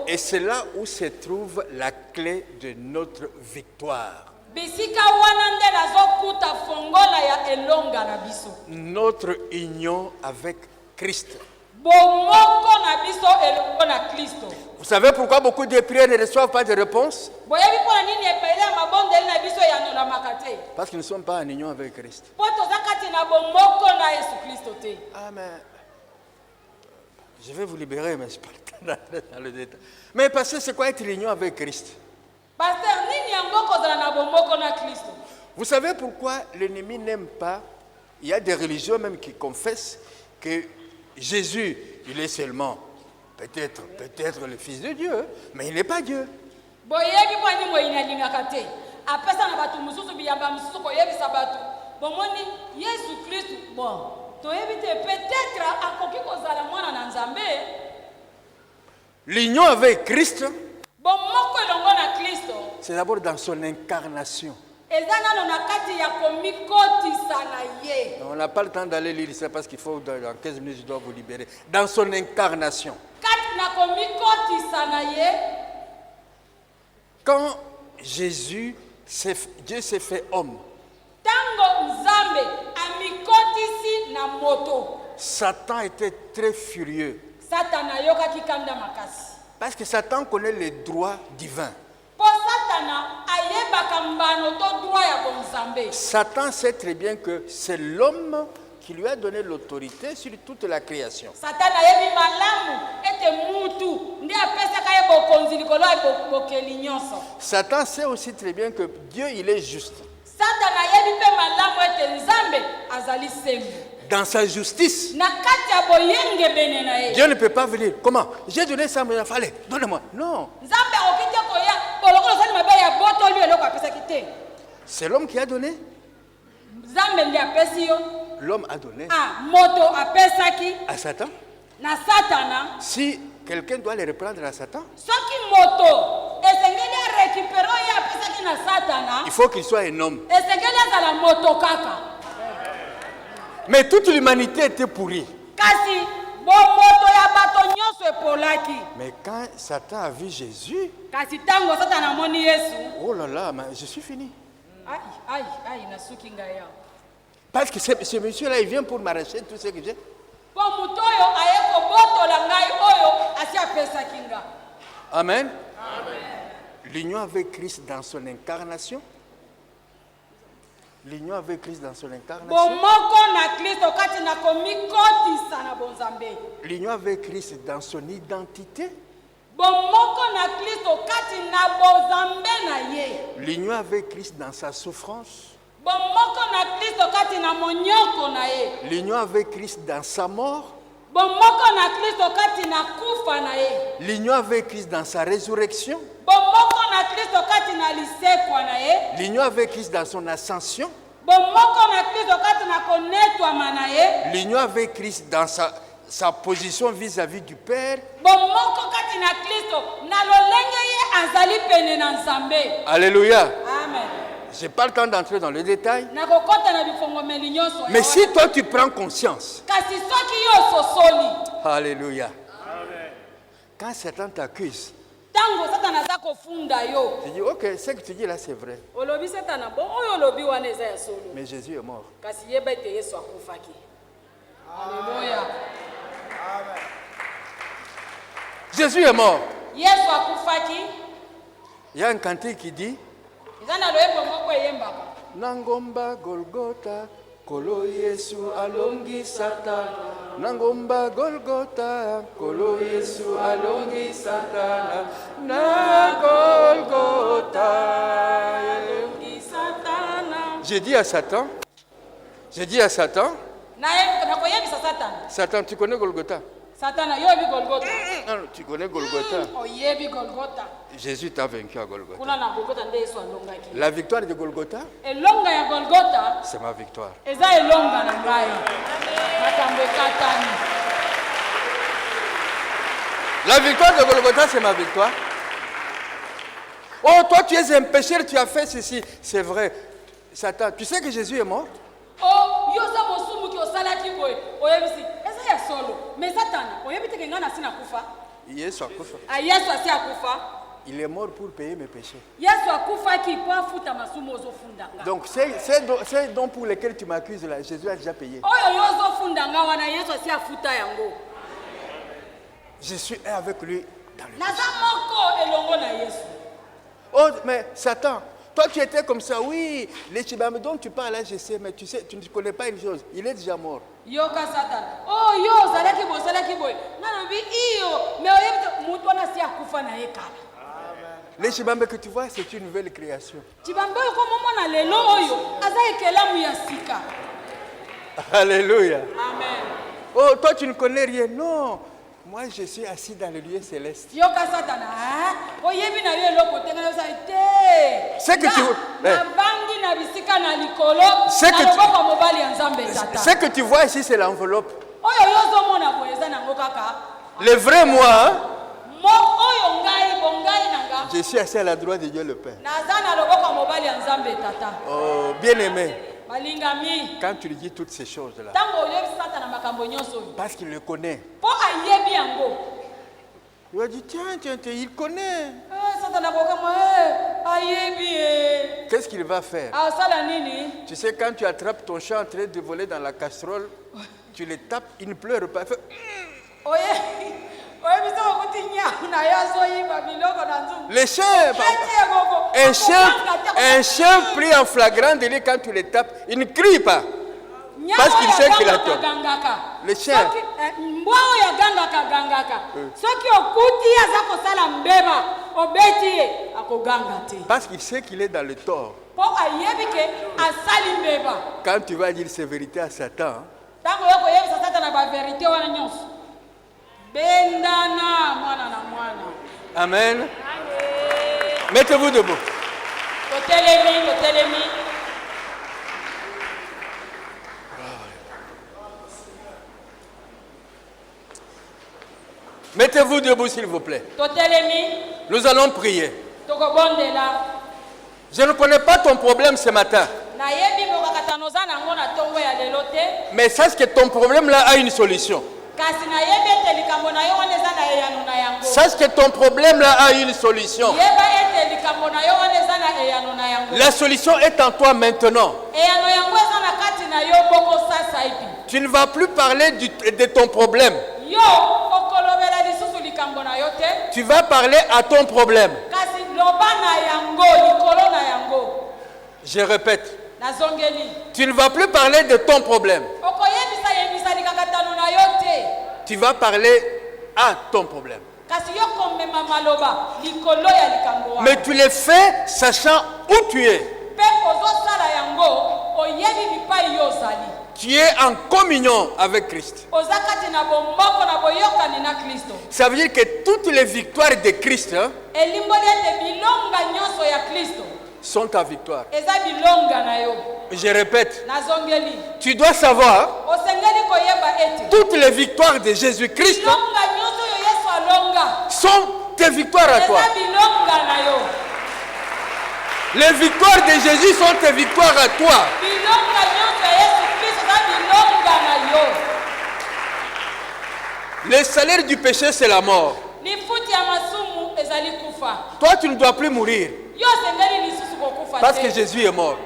Speaker 1: Et c'est là où se trouve la clé de notre victoire. Notre union avec Christ. Vous savez pourquoi beaucoup de prières ne reçoivent pas de réponse? Parce qu'ils ne sont pas en union avec Christ. Amen. Je vais vous libérer, mais je ne parle pas dans le détail. Mais parce que c'est quoi être en union avec Christ? Vous savez pourquoi l'ennemi n'aime pas? Il y a des religions même qui confessent que Jésus, il est seulement peut-être le Fils de Dieu, mais il n'est pas Dieu. L'union avec Christ, c'est d'abord dans son incarnation. On n'a pas le temps d'aller lire ça parce qu'il faut, dans 15 minutes, je dois vous libérer. Dans son incarnation. Quand Jésus, Dieu s'est fait homme, Satan était très furieux. Parce que Satan connaît les droits divins. Satan sait très bien que c'est l'homme qui lui a donné l'autorité sur toute la création. Satan sait aussi très bien que Dieu, il est juste. Dans sa justice, Dieu ne peut pas venir. Comment? J'ai donné ça, mais il fallait. Donne-moi. Non. C'est l'homme qui a donné. L'homme a donné à Satan. Si quelqu'un doit le reprendre à Satan, il faut qu'il soit un homme. Mais toute l'humanité était pourrie. Mais quand Satan a vu Jésus, oh là là, mais je suis fini. Parce que ce monsieur-là, il vient pour m'arracher tout ce que j'ai. Amen. L'union avec Christ dans son incarnation. L'union avec Christ dans son incarnation. L'union avec Christ dans son identité. L'union avec Christ dans sa souffrance. L'union avec Christ dans sa mort. L'union avec Christ dans sa résurrection. L'union avec Christ dans son ascension. L'union avec Christ dans sa position vis-à-vis du Père. Alléluia.
Speaker 3: Amen.
Speaker 1: Je n'ai pas le temps d'entrer dans le détail. Mais si toi tu prends conscience. Alléluia. Quand Satan t'accuse, tu dis, ok, ce que tu dis là c'est vrai. Mais Jésus est mort.
Speaker 3: Alléluia.
Speaker 1: Jésus est mort. Il y a un cantique qui dit Nangomba Golgotha, Kolo Yesu alongi Satan. Nangomba Golgotha, Kolo Yesu alongi Satan. Na Golgotha. J'ai dit à Satan, Satan, tu connais Golgotha?
Speaker 3: Satana, yobi Golgotha.
Speaker 1: Non, tu connais Golgotha.
Speaker 3: Oyebi Golgotha.
Speaker 1: Jésus t'a vaincu à Golgotha.
Speaker 3: Kuna na Golgotha nde Yesu alongaki.
Speaker 1: La victoire de Golgotha,
Speaker 3: Elonga ya Golgotha,
Speaker 1: c'est ma victoire.
Speaker 3: eza elonga na ngai. Makambo ekatani.
Speaker 1: La victoire de Golgotha, c'est ma victoire. Oh, toi, tu es un pécheur, tu as fait ceci. C'est vrai. Satan, tu sais que Jésus est mort?
Speaker 3: Oh, yoza mosumu ki osalaki boye. Oyebisi, eza ya solo. Mais Satana, oyebi te ke ngana sina kufa.
Speaker 1: Yesu akufa.
Speaker 3: Yesu asi akufa.
Speaker 1: Il est mort pour payer mes péchés.
Speaker 3: Yesu akufaki po afuta masumu ozofundanga.
Speaker 1: Donc, c'est donc pour lesquels tu m'accuses là, Jésus a déjà payé.
Speaker 3: Oyo yozofundanga wana Yesu asi afuta yango.
Speaker 1: Je suis avec lui dans le péché.
Speaker 3: Naza moko elongo na Yesu.
Speaker 1: Oh, mais Satan, toi tu étais comme ça, oui, les Chibamé dont tu parles là, je sais, mais tu sais, tu ne connais pas une chose, il est déjà mort.
Speaker 3: Yoka Satan. Oh, yo, salaki boy. Nana bi iyo, mais oyebi mutu wana si akufa na yekala.
Speaker 1: Les Chibamé que tu vois, c'est une nouvelle création.
Speaker 3: Chibambe ko momo na lelo oyo, aza ekelamu ya sika.
Speaker 1: Alléluia.
Speaker 3: Amen.
Speaker 1: Oh, toi tu ne connais rien, non. Moi, je suis assis dans le lieu céleste.
Speaker 3: Yoka Satana, oyebi na yo eloko te ngana saite.
Speaker 1: C'est que tu
Speaker 3: na bangi na bisika na likolo, na loboko mobali ya Nzambe tata.
Speaker 1: Ce que tu vois ici, c'est l'enveloppe.
Speaker 3: Oyo yozo mona boye eza nango kaka.
Speaker 1: Le vrai moi,
Speaker 3: Mo oyo ngai bongai nanga.
Speaker 1: je suis assis à la droite de Dieu le Père.
Speaker 3: Naza na loboko mobali ya Nzambe tata.
Speaker 1: Oh, bien-aimé,
Speaker 3: Balingami.
Speaker 1: quand tu lui dis toutes ces choses-là,
Speaker 3: Tango oyebi Satana makambo nyonso.
Speaker 1: parce qu'il le connaît.
Speaker 3: Po ayebi yango.
Speaker 1: Il a dit, tiens, il connaît.
Speaker 3: Satana kokama ayebi.
Speaker 1: Qu'est-ce qu'il va faire?
Speaker 3: Asala nini?
Speaker 1: Tu sais, quand tu attrapes ton chat en train de voler dans la casserole, tu le tapes, il ne pleure pas. Il fait, le chien, un chien pris en flagrant délit, quand tu le tapes, il ne crie pas. Parce qu'il sait qu'il a tort. Le chien. Parce qu'il sait qu'il est dans le tort. Quand tu vas dire ces vérités à Satan, amen. Mettez-vous debout. Mettez-vous debout, s'il vous plaît. Nous allons prier. Je ne connais pas ton problème ce matin. Mais sache que ton problème là a une solution. Sache que ton problème là a une solution. La solution est en toi maintenant. Tu ne vas plus parler de ton problème. Tu vas parler à ton problème. Je répète. Tu ne vas plus parler de ton problème. Tu vas parler à ton problème. Mais tu le fais sachant où tu es. Tu es en communion avec Christ. Ça veut dire que toutes les victoires de Christ sont ta victoire. Je répète, tu dois savoir toutes les victoires de Jésus-Christ sont tes victoires à toi. Les victoires de Jésus sont tes victoires à toi. Le salaire du péché, c'est la mort. Toi, tu ne dois plus mourir. Parce que Jésus est mort.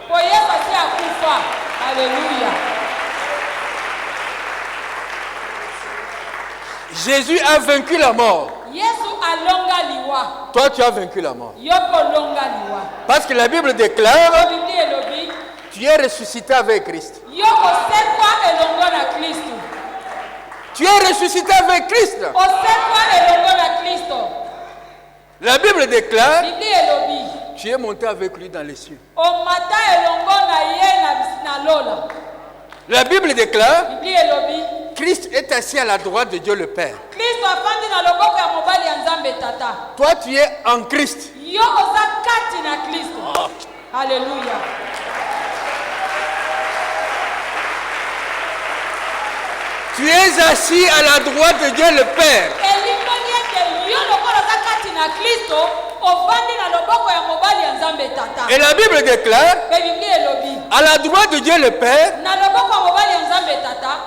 Speaker 1: Jésus a vaincu la mort. Toi, tu as vaincu la mort. Parce que la Bible déclare, tu es ressuscité avec Christ. Tu es ressuscité avec Christ. La Bible déclare, tu es monté avec lui dans les cieux. La Bible déclare, Christ est assis à la droite de Dieu le Père.
Speaker 3: Kristo afandi na loboko ya mobali ya Nzambe Tata.
Speaker 1: Toi, tu es en Christ.
Speaker 3: Yo oza kati na Kristo. Alléluia.
Speaker 1: Tu es assis à la droite de Dieu le Père.
Speaker 3: Elingoli ete yo lokola oza kati na Kristo ovandi na loboko ya mobali ya Nzambe Tata.
Speaker 1: Et la Bible déclare,
Speaker 3: Pe Biblia elobi
Speaker 1: à la droite de Dieu le Père.
Speaker 3: na loboko ya mobali ya Nzambe Tata.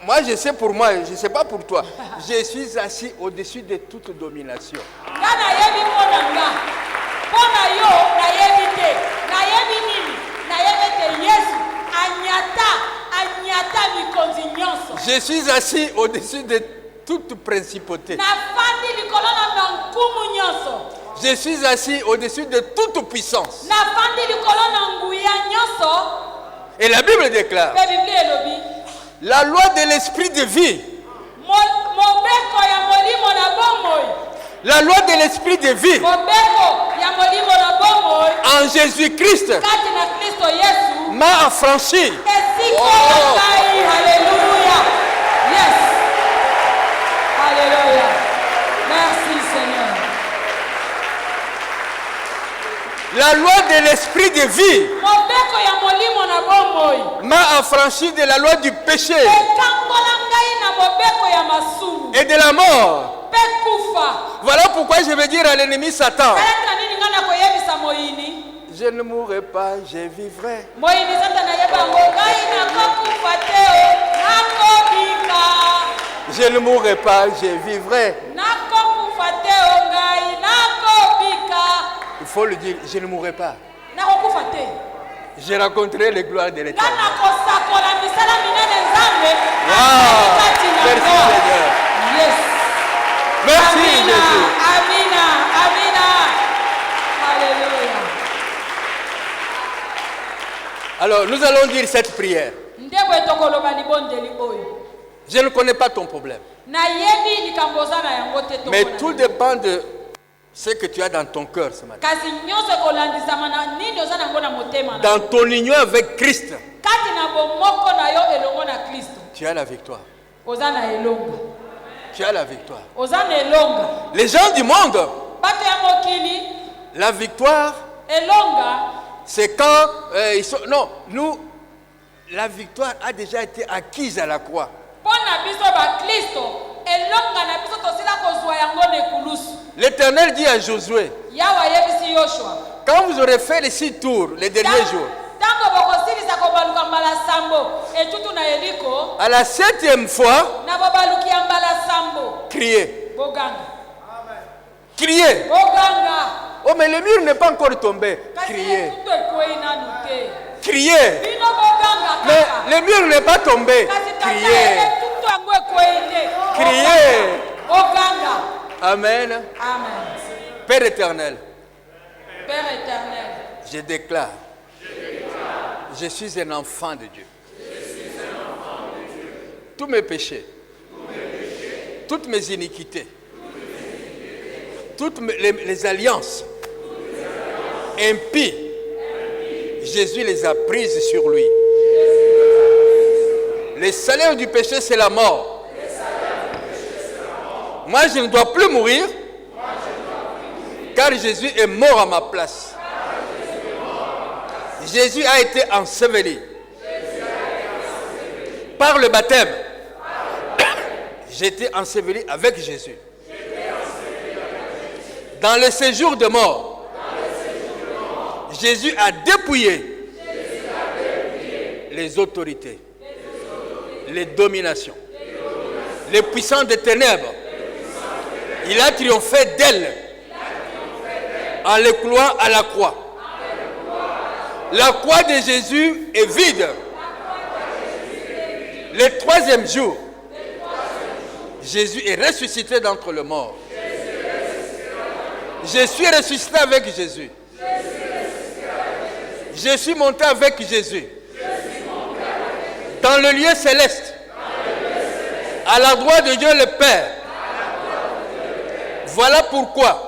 Speaker 1: Moi, je sais pour moi, je ne sais pas pour toi. Je suis assis au-dessus de toute domination.
Speaker 3: Nga nayebi mpona nga. Mpona yo nayebi te. Nayebi nini? Nayebi ete Yesu anyata mikonzi nyonso.
Speaker 1: Je suis assis au-dessus de toute principauté.
Speaker 3: Nafandi likolo na nkumu nyonso.
Speaker 1: Je suis assis au-dessus de toute puissance.
Speaker 3: Nafandi likolo na nguya nyonso.
Speaker 1: Et la Bible déclare,
Speaker 3: Pe Biblia elobi
Speaker 1: la loi de l'esprit de vie,
Speaker 3: mobeko ya molimo na bomoi.
Speaker 1: la loi de l'esprit de vie
Speaker 3: Mobeko ya molimo na bomoi.
Speaker 1: en Jésus-Christ
Speaker 3: Kati na Kristo Yesu.
Speaker 1: m'a affranchi.
Speaker 3: Esiko ngai. Alléluia. Yes. Alléluia. Merci Seigneur.
Speaker 1: La loi de l'esprit de vie
Speaker 3: Mobeko ya molimo na bomoi.
Speaker 1: m'a affranchi de la loi du péché
Speaker 3: Ekangola ngai na mobeko ya masumu.
Speaker 1: et de la mort.
Speaker 3: Pe kufa.
Speaker 1: Voilà pourquoi je vais dire à l'ennemi Satan,
Speaker 3: Kala nini nga na koyebisa moyini?
Speaker 1: je ne mourrai pas, je vivrai.
Speaker 3: Moyini Satan ayeba ngo ngai nakokufa te o, nakobika.
Speaker 1: Je ne mourrai pas, je vivrai.
Speaker 3: Nakokufa te o ngai nakobika.
Speaker 1: Il faut le dire, je ne mourrai pas.
Speaker 3: Nakokufa te.
Speaker 1: Je raconterai les gloires de
Speaker 3: Nga
Speaker 1: l'Éternel.
Speaker 3: nakosakola misala minene Nzambe.
Speaker 1: Wow.
Speaker 3: Kati na
Speaker 1: Merci
Speaker 3: ngo.
Speaker 1: Seigneur.
Speaker 3: Yes.
Speaker 1: Merci
Speaker 3: Amina.
Speaker 1: Jésus.
Speaker 3: Amina. Amina. Alléluia.
Speaker 1: Alors nous allons dire cette prière.
Speaker 3: Ndebwe tokoloba libondeli oyo.
Speaker 1: Je ne connais pas ton problème.
Speaker 3: Nayebi likambo oza na yango te
Speaker 1: Mais
Speaker 3: tokona.
Speaker 1: tout dépend de ce que tu as dans ton cœur ce matin.
Speaker 3: Kasi nyonso ekolandisama na nini oza nango na motema na.
Speaker 1: Dans ton union avec Christ,
Speaker 3: Kati na bomoko na yo elongo na Kristo.
Speaker 1: tu as la victoire.
Speaker 3: Oza na elonga.
Speaker 1: Tu as la victoire.
Speaker 3: Oza na elonga.
Speaker 1: Les gens du monde,
Speaker 3: Bato ya mokili
Speaker 1: la victoire,
Speaker 3: elonga.
Speaker 1: c'est quand ils sont... Non, nous, la victoire a déjà été acquise à la croix.
Speaker 3: Pona biso ba Kristo elonga na biso tosila kozwa yango na ekulusu.
Speaker 1: L'Éternel dit à Josué,
Speaker 3: Yawa yebisi Yoshua.
Speaker 1: quand vous aurez fait les 6 tours, les derniers jours,
Speaker 3: Tango bokosilisa kobaluka mbala sambo etutu na Yeriko
Speaker 1: à la 7e fois,
Speaker 3: na bobaluki ya mbala sambo
Speaker 1: criez.
Speaker 3: boganga.
Speaker 1: Criez.
Speaker 3: Boganga.
Speaker 1: Oh, mais le mur n'est pas encore tombé.
Speaker 3: Kasi
Speaker 1: Criez.
Speaker 3: etutu ekwei nanu te.
Speaker 1: Criez.
Speaker 3: Bino boganga
Speaker 1: Mais
Speaker 3: kaka.
Speaker 1: le mur n'est pas tombé.
Speaker 3: Kasi tata
Speaker 1: Criez.
Speaker 3: etutu yango ekwei te.
Speaker 1: Criez.
Speaker 3: Boganga.
Speaker 1: Amen.
Speaker 3: Amen.
Speaker 1: Père éternel,
Speaker 3: Père éternel,
Speaker 1: je déclare, je suis un enfant de Dieu. Tous mes péchés, toutes mes iniquités, toutes les alliances impies, Jésus les a prises sur lui. Le salaire du péché, c'est la mort. Moi, je ne dois plus mourir, car Jésus est mort à ma place. Jésus a été enseveli. Par le baptême, j'étais enseveli avec Jésus. Dans le séjour de mort, Jésus a dépouillé les autorités, les dominations, les puissants des ténèbres. Il a triomphé d'elles en les clouant à la croix. La croix de Jésus est vide. Le 3e jour, Jésus est ressuscité d'entre les morts. Je suis ressuscité avec Jésus. Je suis monté avec Jésus. Dans le lieu céleste. À la droite de Dieu le Père. Voilà pourquoi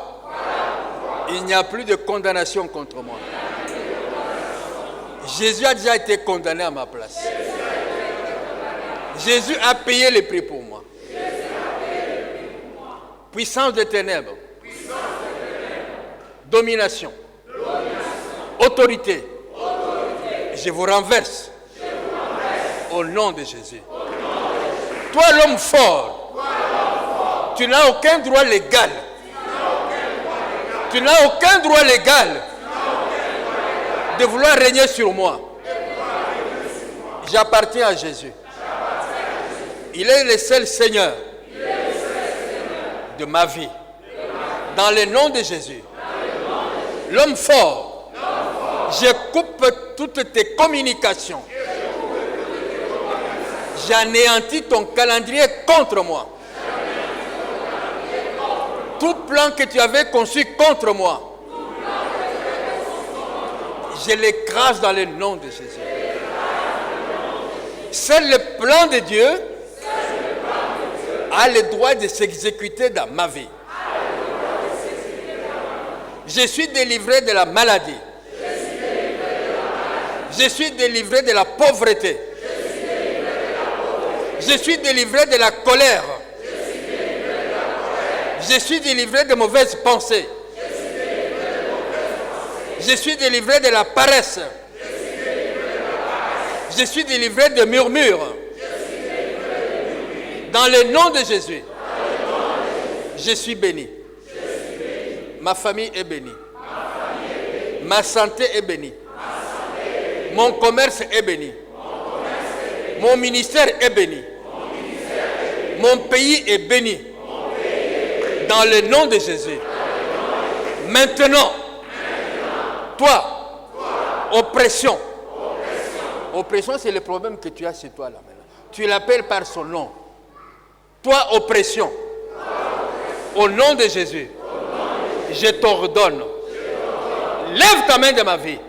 Speaker 1: il n'y a plus de condamnation contre moi. Jésus a déjà été condamné à ma place. Jésus a payé le prix pour moi. Puissance des ténèbres. Domination. Autorité. Je vous renverse. Au nom de Jésus. Toi, l'homme fort, tu n'as aucun droit légal. Tu n'as aucun droit légal de vouloir régner sur moi. J'appartiens à Jésus. Il est le seul Seigneur de ma vie. Dans le nom de Jésus. L'homme fort, je coupe toutes tes communications. J'anéantis ton calendrier contre moi. Tout plan que tu avais conçu contre moi, je l'écrase dans le nom de Jésus. Seul le plan de Dieu a le droit de s'exécuter dans ma vie. Je suis délivré de la maladie. Je suis délivré de la pauvreté. Je suis délivré de la colère. Je suis délivré de mauvaises pensées. Je suis délivré de la paresse. Je suis délivré de murmures. Dans le nom de Jésus, je suis béni. Ma famille est bénie. Ma santé est bénie. Mon commerce est béni. Mon ministère est béni. Mon pays est béni. Dans le nom de Jésus. Maintenant, toi, oppression. Oppression, c'est le problème que tu as chez toi là maintenant. Tu l'appelles par son nom. Toi, oppression. Au nom de Jésus, je t'ordonne. Lève ta main de ma vie.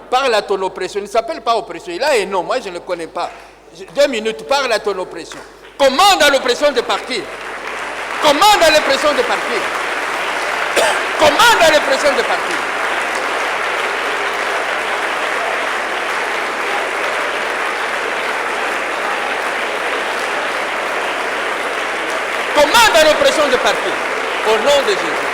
Speaker 1: Parle à ton oppression. Il ne s'appelle pas oppression. Il a un nom. Moi, je ne le connais pas. 2 minutes, parle à ton oppression. Commande à l'oppression de partir. Commande à l'oppression de partir. Commande à l'oppression de partir. Commande à l'oppression de partir. Au nom de Jésus.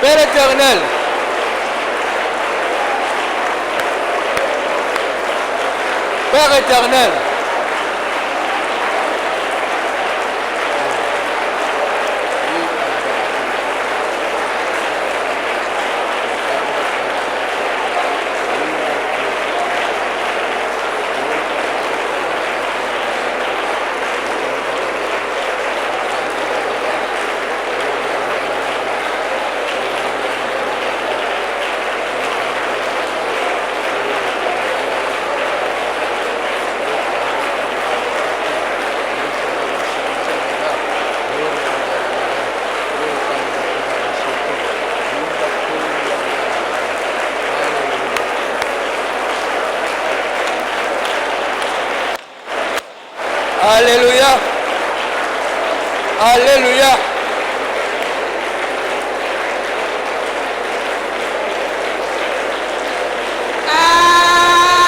Speaker 1: Père éternel, Père éternel, alléluia, alléluia.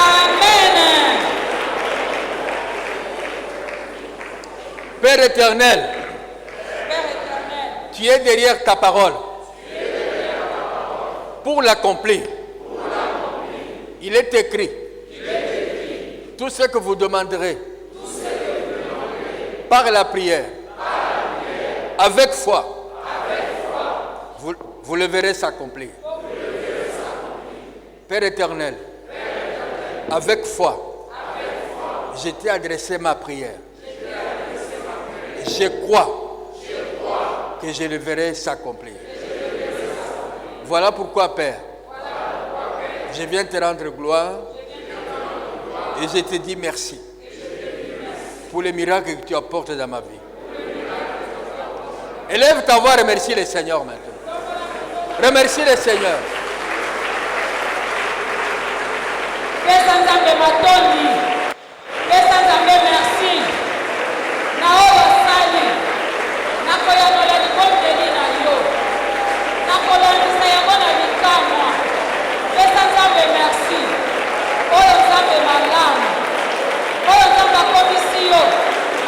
Speaker 3: Amen.
Speaker 1: Père éternel,
Speaker 3: Père éternel,
Speaker 1: tu es derrière ta parole. Pour l'accomplir, il est écrit, tout ce que vous demanderez par la prière, avec foi, vous le verrez s'accomplir. Père éternel, avec foi, je t'ai adressé ma prière. Je crois que je le verrai s'accomplir. Voilà pourquoi, Père, je viens te rendre gloire et je te dis merci pour les miracles que tu apportes dans ma vie. Élève ta voix, remercie le Seigneur maintenant. Remercie le Seigneur.
Speaker 3: pesa Nzambe matondi, pesa Nzambe merci. Na oyo asali, nakoyanola libondeli na yo, nakolandisa yango na bikamwa. Pesa Nzambe merci. Oyo Nzambe malamu, oyo Nzambe akomisi yo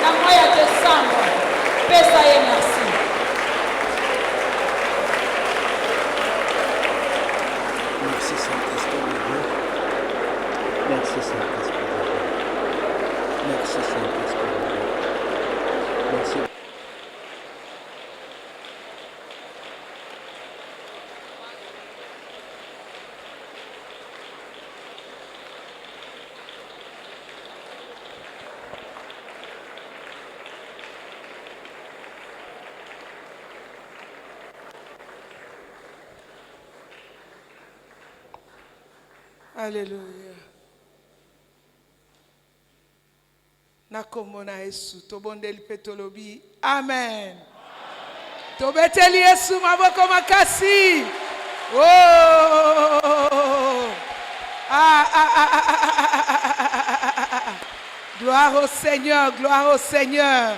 Speaker 3: na mois ya Desembre. Pesa ye merci.
Speaker 1: Merci Saint-Esprit de Dieu. Merci Saint-Esprit de Dieu. Merci Saint-Esprit de Dieu. Merci.
Speaker 2: Alléluia. Nakomona Yesu tobondeli pe tolobi amen. Tobeteli Yesu maboko makasi. Oh! Gloire au Seigneur, gloire au Seigneur.